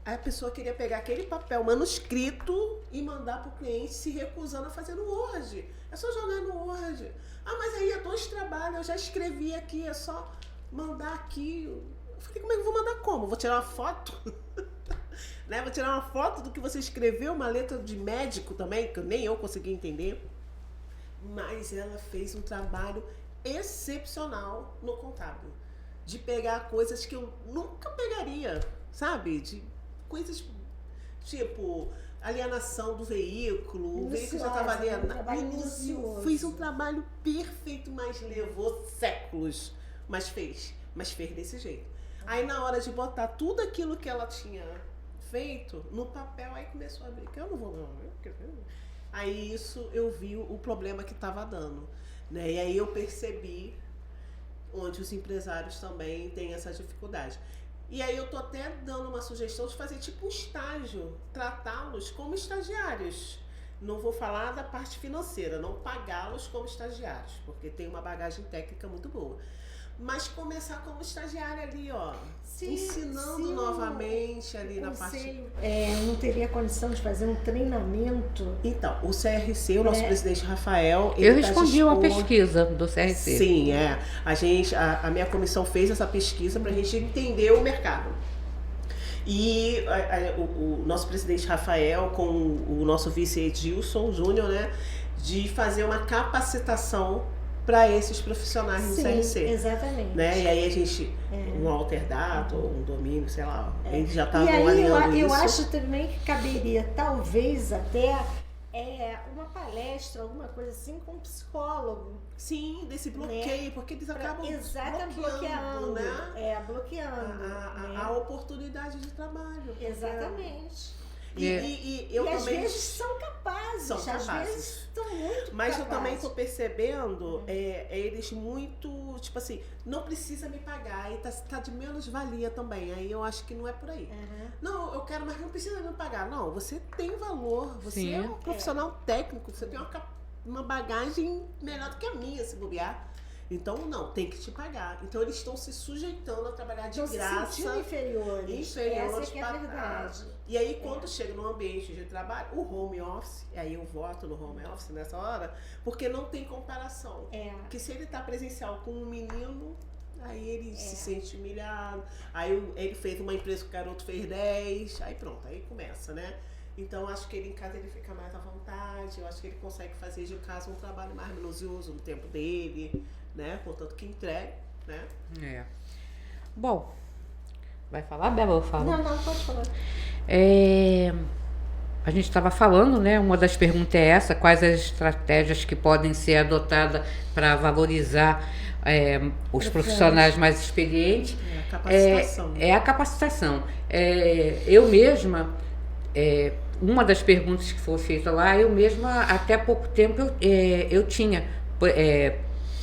Aí a pessoa queria pegar aquele papel manuscrito e mandar para o cliente, se recusando a fazer no Word. É só jogar no Word. Ah, mas aí é 2 trabalhos, eu já escrevi aqui, é só mandar aqui. Eu falei, como é que eu vou mandar como? Vou tirar uma foto? Né? Vou tirar uma foto do que você escreveu, uma letra de médico também, que nem eu consegui entender. Mas ela fez um trabalho excepcional no contábil. De pegar coisas que eu nunca pegaria, sabe? De coisas tipo alienação do veículo, o veículo já estava alienado. Fiz um trabalho perfeito, mas levou séculos. Mas fez desse jeito. Aí na hora de botar tudo aquilo que ela tinha feito no papel, aí começou a ver que eu não vou. Aí isso eu vi o problema que estava dando, né? E aí eu percebi onde os empresários também têm essa dificuldade. E aí eu tô até dando uma sugestão de fazer tipo um estágio, tratá-los como estagiários. Não vou falar da parte financeira, não pagá-los como estagiários, porque tem uma bagagem técnica muito boa. Mas começar como estagiária ali, ó, ensinando novamente ali na parte... não teria condição de fazer um treinamento? Então, o CRC, o nosso presidente Rafael... Eu respondi uma pesquisa do CRC. Sim, a minha comissão fez essa pesquisa para a gente entender o mercado. E o nosso presidente Rafael com o nosso vice Edilson Júnior, né, de fazer uma capacitação para esses profissionais do CRC. Exatamente. Né? E aí a gente, um alterdado, um domínio, sei lá, eles já estavam alinhando isso. Eu acho também que caberia, talvez até, uma palestra, alguma coisa assim, com um psicólogo. Sim, desse bloqueio, porque eles acabam bloqueando, né? Bloqueando. A oportunidade de trabalho. Exatamente. E eu às também... vezes são capazes. São Às capazes. vezes estão muito Mas capazes. eu também tô percebendo eles muito, tipo assim, não precisa me pagar, aí tá de menos valia também. Aí eu acho que não é por aí. Não, eu quero, mas não precisa me pagar. Não, você tem valor, você Sim. é um profissional técnico, você tem uma bagagem melhor do que a minha, se bobear. Então, não, tem que te pagar. Então, eles estão se sujeitando a trabalhar de graça. Se sentindo inferiores. Essa é que é a verdade. E aí, quando chega no ambiente de trabalho, o home office, aí eu voto no home office nessa hora, porque não tem comparação. Porque se ele tá presencial com um menino, aí ele se sente humilhado. Aí ele fez uma empresa que o garoto fez 10, aí pronto, aí começa, né? Então, acho que ele em casa ele fica mais à vontade, eu acho que ele consegue fazer de casa um trabalho mais minucioso no tempo dele, né? Portanto, que entregue, né? Bom, vai falar, Bela, ou fala? Não, pode falar. A gente estava falando, né? Uma das perguntas é essa: quais as estratégias que podem ser adotadas para valorizar os profissionais mais experientes? A capacitação. É a capacitação. Eu mesma, uma das perguntas que foi feita lá, eu mesma, até pouco tempo, eu tinha,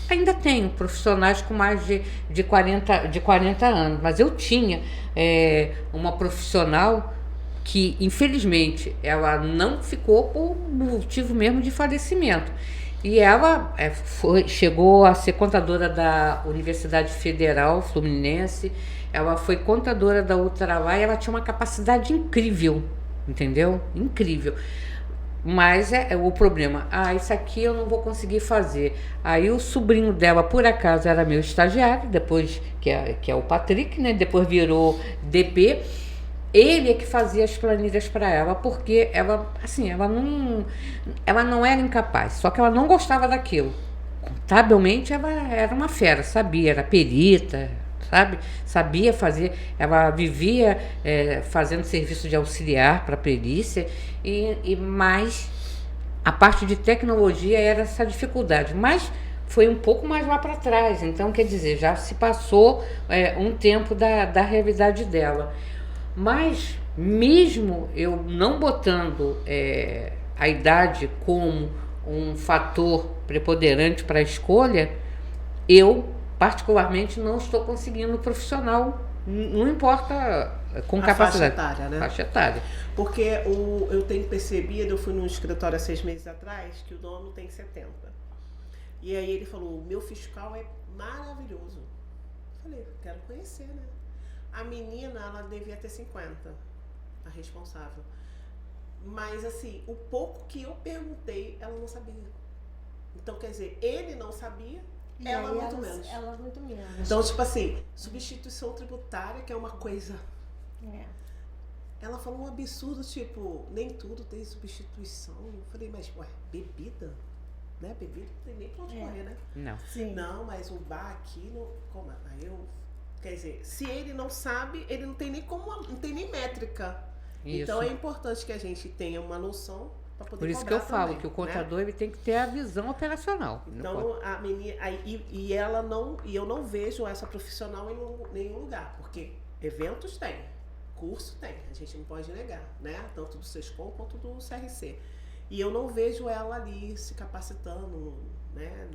ainda tenho profissionais com mais de 40 anos, mas eu tinha uma profissional que, infelizmente, ela não ficou por motivo mesmo de falecimento. E ela chegou a ser contadora da Universidade Federal Fluminense, ela foi contadora da Ultralá e ela tinha uma capacidade incrível, entendeu? Incrível. Mas o problema, isso aqui eu não vou conseguir fazer. Aí o sobrinho dela, por acaso, era meu estagiário, depois, que é o Patrick, né? Depois virou DP. Ele é que fazia as planilhas para ela, porque ela, assim, ela não era incapaz, só que ela não gostava daquilo. Contabilmente ela era uma fera, sabia, era perita, sabe? Sabia fazer, ela vivia fazendo serviço de auxiliar para perícia, mas a parte de tecnologia era essa dificuldade, mas foi um pouco mais lá para trás, então quer dizer, já se passou um tempo da realidade dela. Mas mesmo eu não botando a idade como um fator preponderante para a escolha, eu particularmente não estou conseguindo profissional, não importa com capacidade. Faixa etária, né? Faixa etária. Porque eu tenho percebido, eu fui num escritório há 6 meses atrás, que o dono tem 70. E aí ele falou, o meu fiscal é maravilhoso. Eu falei, quero conhecer, né? A menina, ela devia ter 50, a responsável. Mas assim, o pouco que eu perguntei, ela não sabia. Então, quer dizer, ele não sabia, ela muito menos. Ela muito menos. Então, tipo assim, substituição tributária, que é uma coisa... Ela falou um absurdo, tipo, nem tudo tem substituição. Eu falei, mas, bebida? Né? Bebida não tem nem pra onde correr, né? Não. Sim. Não, mas o bar aqui, não... Como? Aí eu... Quer dizer, se ele não sabe, ele não tem nem não tem nem métrica. Isso. Então é importante que a gente tenha uma noção para poder Por isso que cobrar eu falo também, que o contador né? ele tem que ter a visão operacional. Então a menina e ela não, e eu não vejo essa profissional em nenhum lugar, porque eventos tem, curso tem, a gente não pode negar, né? Tanto do SESCOM quanto do CRC. E eu não vejo ela ali se capacitando, né,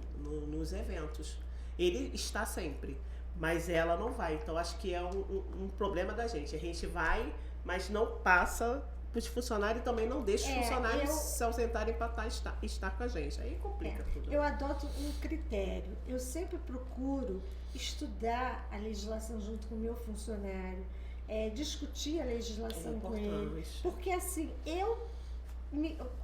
nos eventos. Ele está sempre. Mas ela não vai, então acho que é um problema da gente. A gente vai, mas não passa para os funcionários e também não deixa os funcionários se ausentarem para estar com a gente. Aí complica tudo. Eu adoto um critério. Eu sempre procuro estudar a legislação junto com o meu funcionário, discutir a legislação com ele. Porque assim, eu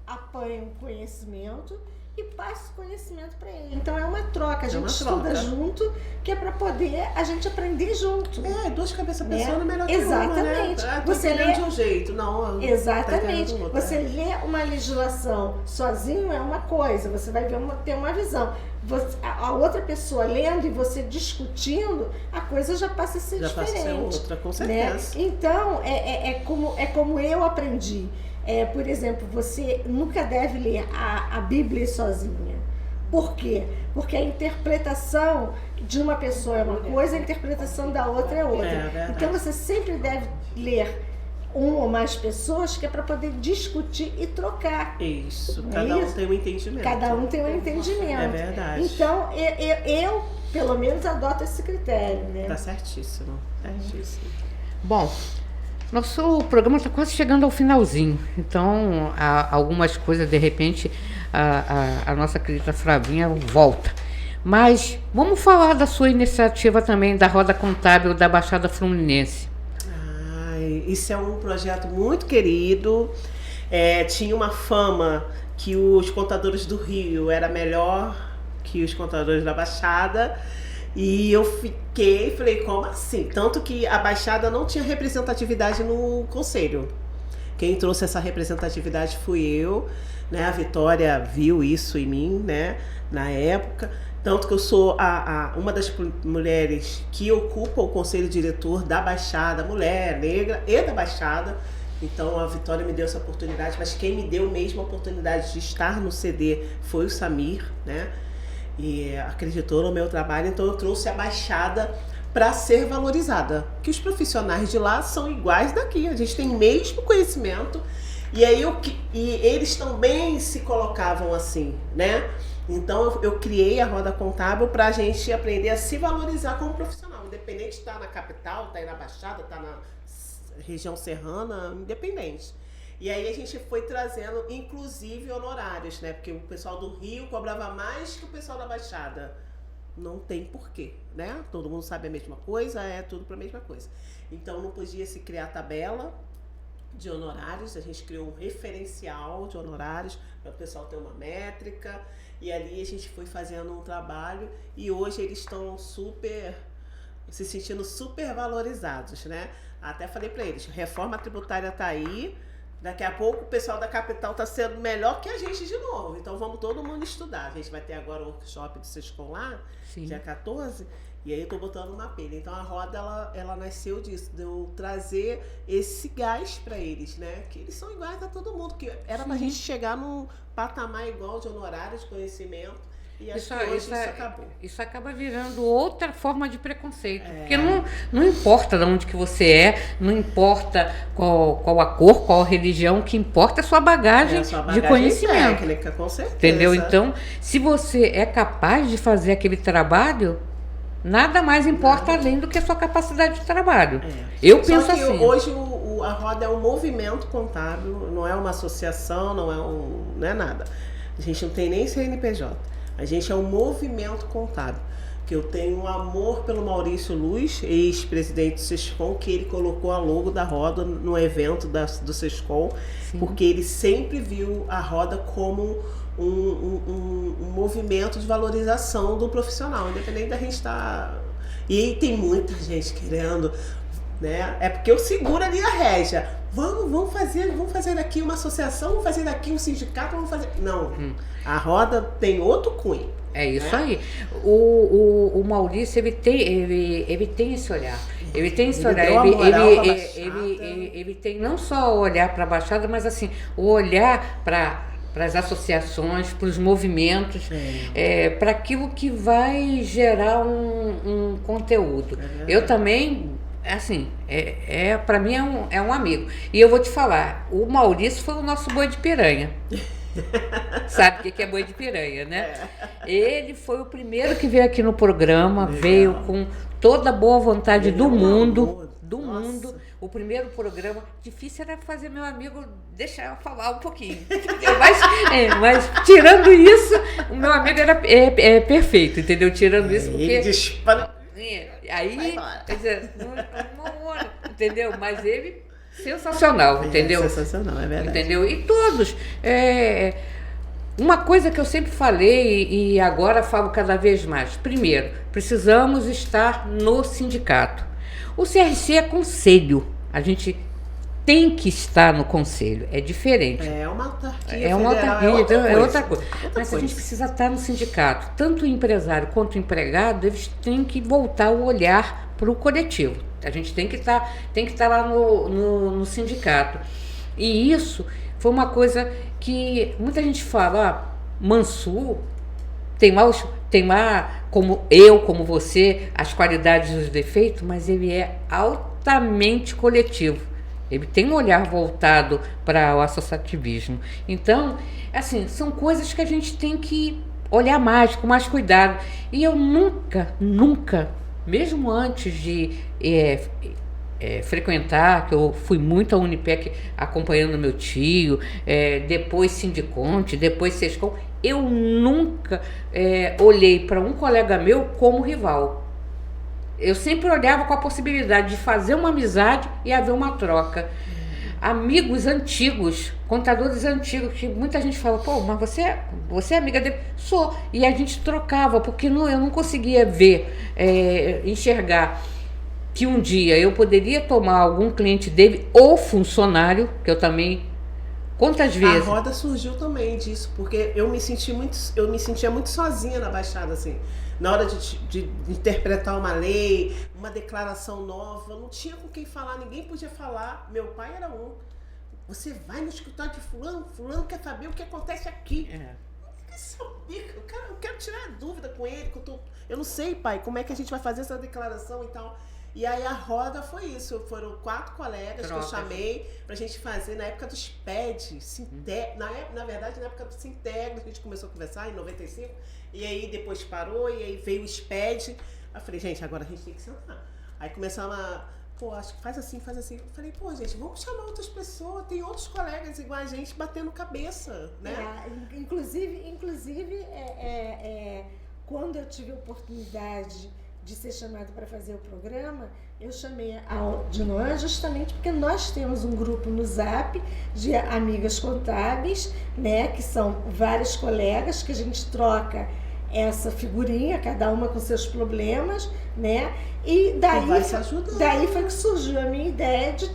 apanho conhecimento e passo conhecimento para ele. Então é uma troca, a gente estuda junto, que é para poder a gente aprender junto. Duas cabeças pensando melhor que exatamente. uma, né? Você lê de um jeito, não. Exatamente. Tá você lê uma legislação sozinho é uma coisa, você vai ter uma visão. A outra pessoa lendo e você discutindo, a coisa já passa a ser diferente. Já passa a ser outra, com certeza. Né? Então, é como eu aprendi. Por exemplo, você nunca deve ler a Bíblia sozinha. Por quê? Porque a interpretação de uma pessoa é uma coisa, a interpretação da outra é outra. Então você sempre deve ler uma ou mais pessoas, que é para poder discutir e trocar. Isso, Não é cada um isso? tem um entendimento. Cada um tem um entendimento. É verdade. Então, eu pelo menos, adoto esse critério, né? Tá certíssimo, certíssimo. Bom, nosso programa está quase chegando ao finalzinho, então algumas coisas, de repente, a nossa querida Flavinha volta. Mas vamos falar da sua iniciativa também, da Roda Contábil da Baixada Fluminense. Isso é um projeto muito querido. Tinha uma fama que os contadores do Rio era melhor que os contadores da Baixada. E eu falei, como assim? Tanto que a Baixada não tinha representatividade no conselho. Quem trouxe essa representatividade fui eu, né? A Vitória viu isso em mim, né? Na época. Tanto que eu sou uma das mulheres que ocupa o conselho diretor da Baixada, mulher, negra e da Baixada. Então a Vitória me deu essa oportunidade, mas quem me deu mesmo a oportunidade de estar no CD foi o Samir, né? E acreditou no meu trabalho, então eu trouxe a Baixada para ser valorizada. Que os profissionais de lá são iguais daqui, a gente tem o mesmo conhecimento. E aí e eles também se colocavam assim, né? Então eu criei a Roda Contábil para a gente aprender a se valorizar como profissional, independente de estar na capital, estar aí na Baixada, estar na região serrana, independente. E aí a gente foi trazendo, inclusive, honorários, né? Porque o pessoal do Rio cobrava mais que o pessoal da Baixada. Não tem porquê, né? Todo mundo sabe a mesma coisa, é tudo para a mesma coisa. Então não podia se criar tabela de honorários, a gente criou um referencial de honorários para o pessoal ter uma métrica. E ali a gente foi fazendo um trabalho e hoje eles estão se sentindo super valorizados, né? Até falei para eles, reforma tributária tá aí, daqui a pouco o pessoal da capital tá sendo melhor que a gente de novo. Então vamos todo mundo estudar. A gente vai ter agora o workshop do Sescom lá, Sim. dia 14, e aí eu tô botando uma pilha. Então a roda, ela nasceu disso, de eu trazer esse gás para eles, né? Que eles são iguais a todo mundo, que era pra gente chegar num patamar igual de honorário, de conhecimento, e acho que hoje isso acabou. Isso acaba virando outra forma de preconceito, porque não importa de onde que você é, não importa qual a cor, qual a religião, o que importa é a sua bagagem, de conhecimento. Técnica, com certeza. Entendeu? Então, se você é capaz de fazer aquele trabalho, nada mais importa além do que a sua capacidade de trabalho. Eu penso assim. Hoje a Roda é um movimento contábil, não é uma associação, não é nada. A gente não tem nem CNPJ. A gente é um movimento contábil. Que eu tenho um amor pelo Maurício Luz, ex-presidente do Sescom, que ele colocou a logo da Roda no evento do Sescom, porque ele sempre viu a Roda como um movimento de valorização do profissional, independente da gente estar... E tem muita gente querendo, né? É porque eu seguro ali a régia. Vamos fazer daqui uma associação, vamos fazer daqui um sindicato, vamos fazer... Não, a Roda tem outro cunho. É isso aí. O Maurício, ele tem esse olhar. Ele tem esse olhar. Ele tem não só o olhar para a Baixada, mas assim, o olhar para as associações, para os movimentos, para aquilo que vai gerar um conteúdo. Eu também, assim, para mim é um amigo. E eu vou te falar, o Maurício foi o nosso boi de piranha. Sabe o que é boi de piranha, né? Ele foi o primeiro que veio aqui no programa, veio com toda a boa vontade do mundo. O primeiro programa, difícil era fazer meu amigo deixar eu falar um pouquinho. Mas tirando isso, o meu amigo era perfeito, entendeu? Tirando isso, porque... Ele dispara... Aí, quer dizer, entendeu? Mas ele... sensacional, entendeu? Sensacional, é verdade. Entendeu? E todos. Uma coisa que eu sempre falei e agora falo cada vez mais. Primeiro, precisamos estar no sindicato. O CRC é conselho. A gente tem que estar no conselho. É diferente. É uma autarquia. É uma autarquia, é outra coisa. Mas a gente precisa estar no sindicato. Tanto o empresário quanto o empregado, eles têm que voltar o olhar para o coletivo. A gente tem que estar lá no sindicato. E isso foi uma coisa que muita gente fala, Mansur tem lá, como eu, como você, as qualidades e os defeitos, mas ele é altamente coletivo. Ele tem um olhar voltado para o associativismo. Então, assim, são coisas que a gente tem que olhar mais, com mais cuidado. E eu nunca, mesmo antes de frequentar, que eu fui muito à Unipec acompanhando meu tio, depois Sindiconte, depois Sescom, eu nunca olhei para um colega meu como rival. Eu sempre olhava com a possibilidade de fazer uma amizade e haver uma troca. Amigos antigos, contadores antigos, que muita gente fala, pô, mas você é amiga dele? Sou. E a gente trocava, porque eu não conseguia ver, enxergar que um dia eu poderia tomar algum cliente dele ou funcionário, que eu também... Quantas vezes? A roda surgiu também disso, porque eu me sentia muito sozinha na Baixada, assim. Na hora de interpretar uma lei, uma declaração nova, não tinha com quem falar, ninguém podia falar. Meu pai era um. Você vai no escritório de fulano quer saber o que acontece aqui. Eu quero tirar a dúvida com ele, eu não sei, pai, como é que a gente vai fazer essa declaração e tal. E aí a roda foi isso, foram 4 colegas que eu chamei pra gente fazer na época dos PED, na verdade na época do Sintegro, a gente começou a conversar em 95, e aí depois parou, e aí veio o SPED. Aí eu falei, gente, agora a gente tem que sentar. Aí começamos acho que faz assim. Eu falei, gente, vamos chamar outras pessoas, tem outros colegas igual a gente batendo cabeça, né? Inclusive, quando eu tive a oportunidade de ser chamada para fazer o programa, eu chamei a Dinoan justamente porque nós temos um grupo no Zap de amigas contábeis, né, que são vários colegas que a gente troca essa figurinha, cada uma com seus problemas, né, e daí foi que surgiu a minha ideia de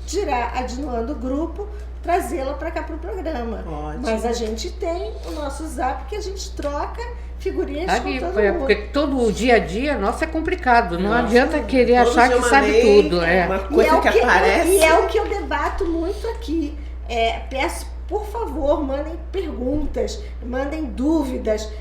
tirar a Dinoan do grupo, trazê-la para cá para o programa. Ótimo. Mas a gente tem o nosso Zap que a gente troca figurinhas com todo mundo. Porque todo o dia a dia, nossa, é complicado. Não adianta querer achar que sabe tudo. Uma coisa que aparece. E é o que eu debato muito aqui. Peço, por favor, mandem perguntas, mandem dúvidas,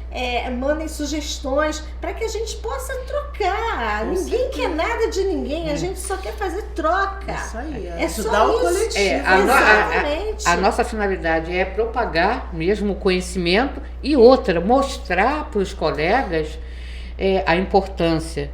mandem sugestões, para que a gente possa trocar. Ninguém quer nada de ninguém, a gente só quer fazer troca. Isso aí, ajudar o coletivo. Exatamente. A nossa finalidade é propagar mesmo o conhecimento e outra, mostrar para os colegas a importância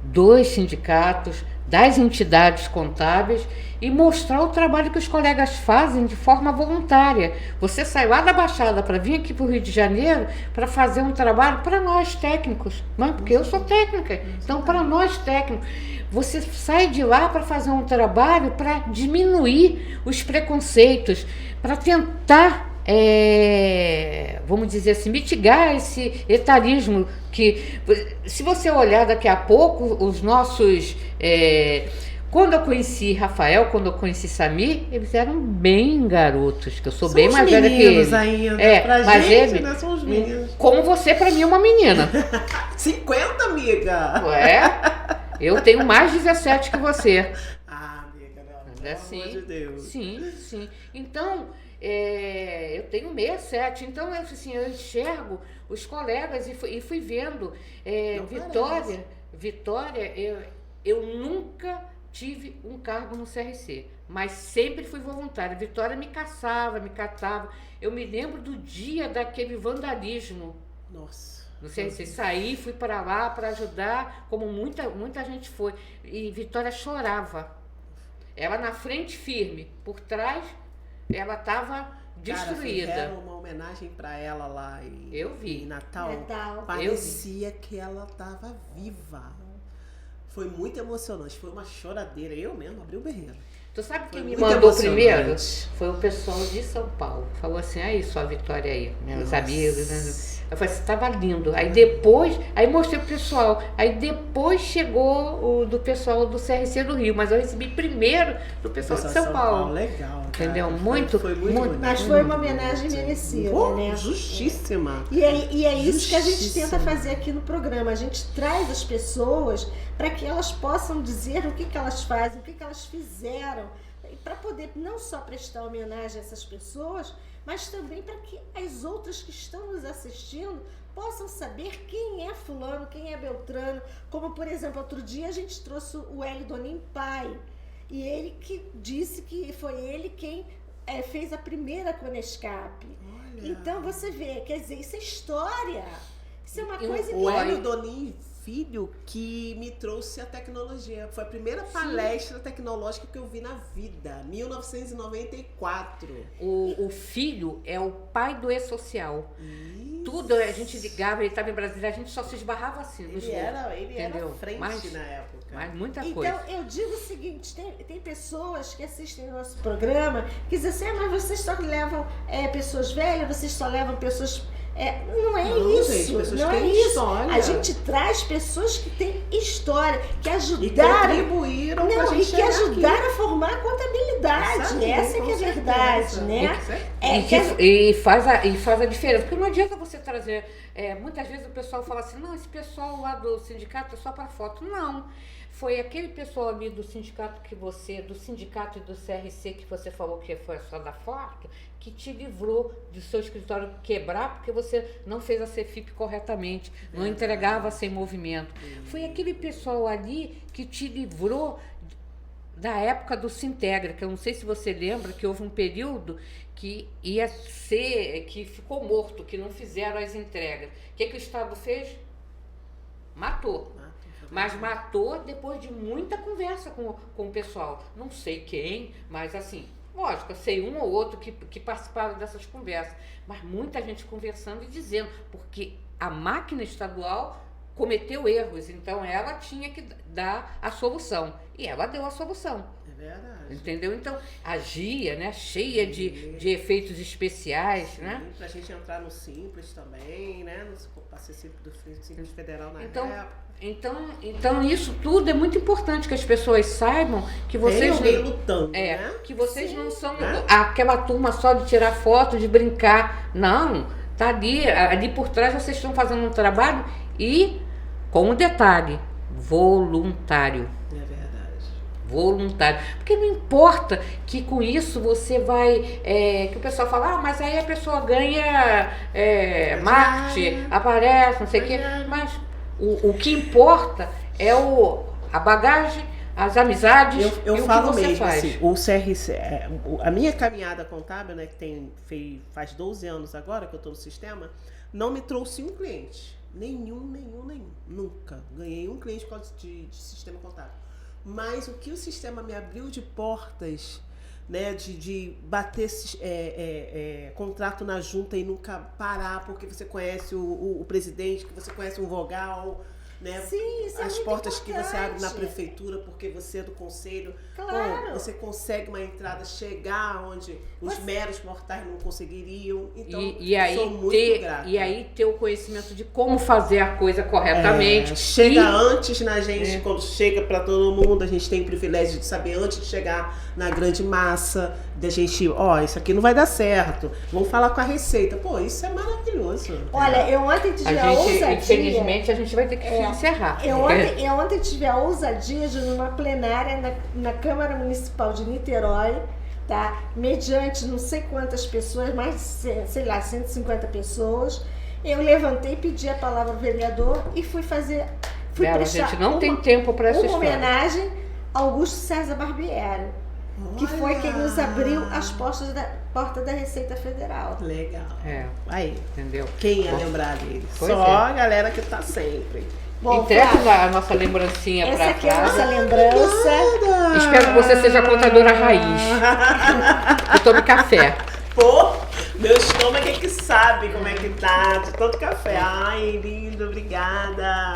dos sindicatos, das entidades contábeis e mostrar o trabalho que os colegas fazem de forma voluntária. Você sai lá da Baixada para vir aqui para o Rio de Janeiro para fazer um trabalho para nós técnicos, não? Porque eu sou técnica, então para nós técnicos. Você sai de lá para fazer um trabalho para diminuir os preconceitos, para tentar, vamos dizer assim, mitigar esse etarismo que, se você olhar daqui a pouco, os nossos... Quando eu conheci Rafael, quando eu conheci Samir, eles eram bem garotos, que eu sou bem mais velha que eles. Ainda, mas gente, ele, nós somos meninos. Como você, pra mim, é uma menina. 50, amiga! Eu tenho mais 17 que você. Amiga, não. Pelo amor de Deus. Sim. Então, eu tenho 67, então assim, eu enxergo os colegas e fui vendo. Vitória, eu nunca tive um cargo no CRC, mas sempre fui voluntária. Vitória me caçava, me catava. Eu me lembro do dia daquele vandalismo. Nossa. No CRC, saí, fui para lá para ajudar, como muita gente foi. E Vitória chorava. Ela na frente firme, por trás ela estava destruída. Cara, fizeram uma homenagem para ela lá em Natal. Parecia que ela estava viva. Foi muito emocionante, foi uma choradeira. Eu mesmo abri o berreiro. Tu sabe quem me mandou primeiro? Foi o pessoal de São Paulo. Falou assim, aí sua Vitória aí, meus amigos. Eu falei, você estava lindo. Aí mostrei pro pessoal. Aí depois chegou o do pessoal do CRC do Rio, mas eu recebi primeiro do pessoal de São Paulo. Legal. Entendeu? Foi muito bonito. Mas foi uma homenagem merecida, né? Justíssima. E é isso que a gente tenta fazer aqui no programa. A gente traz as pessoas para que elas possam dizer o que elas fazem, o que elas fizeram, para poder não só prestar homenagem a essas pessoas, mas também para que as outras que estão nos assistindo possam saber quem é fulano, quem é Beltrano. Como, por exemplo, outro dia a gente trouxe o Hélio Donim pai. E ele que disse que foi ele quem fez a primeira Conescap. Olha. Então você vê, quer dizer, isso é história. Isso é uma coisa O que... Hélio Donin Filho que me trouxe a tecnologia. Foi a primeira palestra tecnológica que eu vi na vida, 1994. O filho é o pai do E-Social. Tudo a gente ligava, ele estava em Brasília, a gente só se esbarrava assim. Ele era frente na época. Mas muita Então, coisa. eu digo o seguinte, tem pessoas que assistem o nosso programa que dizem assim, mas vocês só levam pessoas velhas, vocês só levam pessoas... não é isso, gente, pessoas não que é têm isso. história. A gente traz pessoas que têm história, que E ajudaram... contribuíram pra Não, gente e que chegar ajudaram a formar a contabilidade. Isso aí, Essa com que é a certeza. verdade, né? E faz a diferença. Porque não adianta você trazer... muitas vezes o pessoal fala assim, não, esse pessoal lá do sindicato é só para foto. Não. Foi aquele pessoal ali do sindicato do sindicato e do CRC que você falou que foi só da foto, que te livrou do seu escritório quebrar porque você não fez a CFIP corretamente, não entregava sem movimento. Foi aquele pessoal ali que te livrou da época do Sintegra, que eu não sei se você lembra, que houve um período que que ficou morto, que não fizeram as entregas. O que o Estado fez? Matou. Mas matou depois de muita conversa com o pessoal. Não sei quem, mas assim, lógico, eu sei um ou outro que participaram dessas conversas. Mas muita gente conversando e dizendo, porque a máquina estadual cometeu erros, então ela tinha que dar a solução. E ela deu a solução. É verdade. Entendeu? Então, agia, né? Cheia de efeitos especiais, Sim, né? Pra gente entrar no Simples também, né? No participio do Simples Federal na época. Então isso tudo é muito importante que as pessoas saibam que vocês lutando, né? que vocês não são aquela turma só de tirar foto, de brincar. Não, tá ali por trás vocês estão fazendo um trabalho e com um detalhe, voluntário. É verdade. Voluntário. Porque não importa que com isso você vai... que o pessoal fala, mas aí a pessoa ganha marketing, aparece, não sei o quê. Mas o que importa é a bagagem, as amizades eu e o falo que você mesmo, faz. assim, o CRC, a minha caminhada contábil, né, que faz 12 anos agora que eu estou no sistema, não me trouxe um cliente. Nenhum. Nunca ganhei um cliente por causa de sistema contábil. Mas o que o sistema me abriu de portas, né, de bater contrato na junta e nunca parar, porque você conhece o presidente, que você conhece um vogal, né? Sim, isso é as muito portas que você abre na importante. prefeitura, porque você é do conselho. Claro. Pô, você consegue uma entrada, chegar onde os meros mortais não conseguiriam. Então, E aí sou muito grata. E aí ter o conhecimento de como fazer a coisa corretamente. Chega antes na gente, quando chega para todo mundo, a gente tem o privilégio de saber antes de chegar na grande massa, da gente, isso aqui não vai dar certo, vamos falar com a Receita. Pô, isso é maravilhoso. Olha, eu ontem tive a ousadia... Infelizmente, a gente vai ter que encerrar. Eu ontem tive a ousadia de numa plenária na Câmara Municipal de Niterói, tá? Mediante não sei quantas pessoas, mais de, 150 pessoas, eu levantei, pedi a palavra ao vereador e fui Bela, prestar a gente não tem tempo para essa uma história. homenagem a Augusto César Barbieri, que foi quem nos abriu as portas da Receita Federal. Legal. Aí, entendeu? Quem ia lembrar dele? Pois Só a galera que tá sempre. Bom, entrega a nossa lembrancinha para essa aqui é a casa. nossa lembrança. Espero que você seja contadora raiz. E tome café. Pô, meu estômago é que sabe como é que tá, de tanto café. Ai, lindo, obrigada.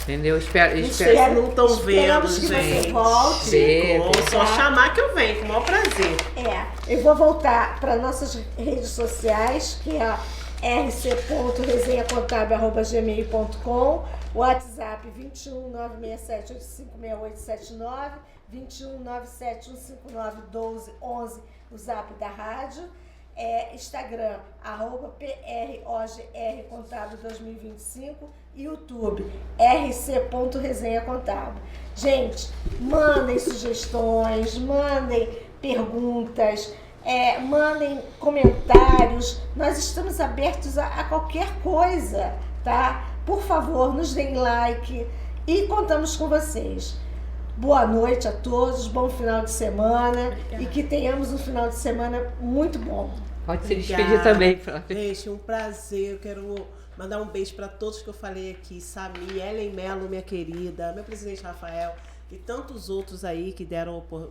Entendeu? Espero. Vocês não estão vendo, que gente. você volte. Só chamar que eu venho, com o maior prazer. Eu vou voltar para nossas redes sociais, que é rc.resenhacontábil@gmail.com, WhatsApp 21 967 856879, 21 97 159 12 11, o Zap da rádio. Instagram, @PROGR Contábil 2025, YouTube, rc.resenhacontábil. Gente, mandem sugestões, mandem perguntas, mandem comentários, nós estamos abertos a qualquer coisa, tá? Por favor, nos deem like e contamos com vocês. Boa noite a todos, bom final de semana e que tenhamos um final de semana muito bom. Pode se despedir também, Flávia. Gente, um prazer. Eu quero mandar um beijo para todos que eu falei aqui. Sami, Ellen Mello, minha querida, meu presidente Rafael e tantos outros aí que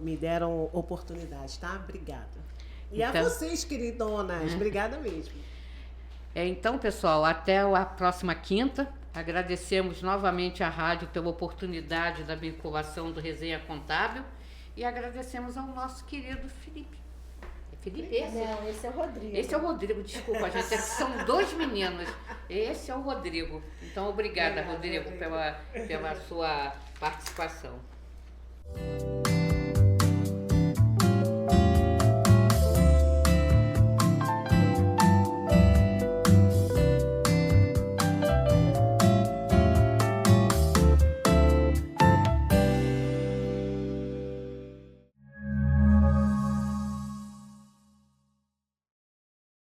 me deram oportunidade, tá? Obrigada. E a vocês, queridonas. Obrigada mesmo. Então, pessoal, até a próxima quinta. Agradecemos novamente à rádio pela oportunidade da vinculação do Resenha Contábil e agradecemos ao nosso querido Felipe. É Felipe esse? Não, esse é o Rodrigo. Esse é o Rodrigo, desculpa, gente, são 2 meninos. Esse é o Rodrigo. Então, obrigada, Rodrigo, pela sua participação.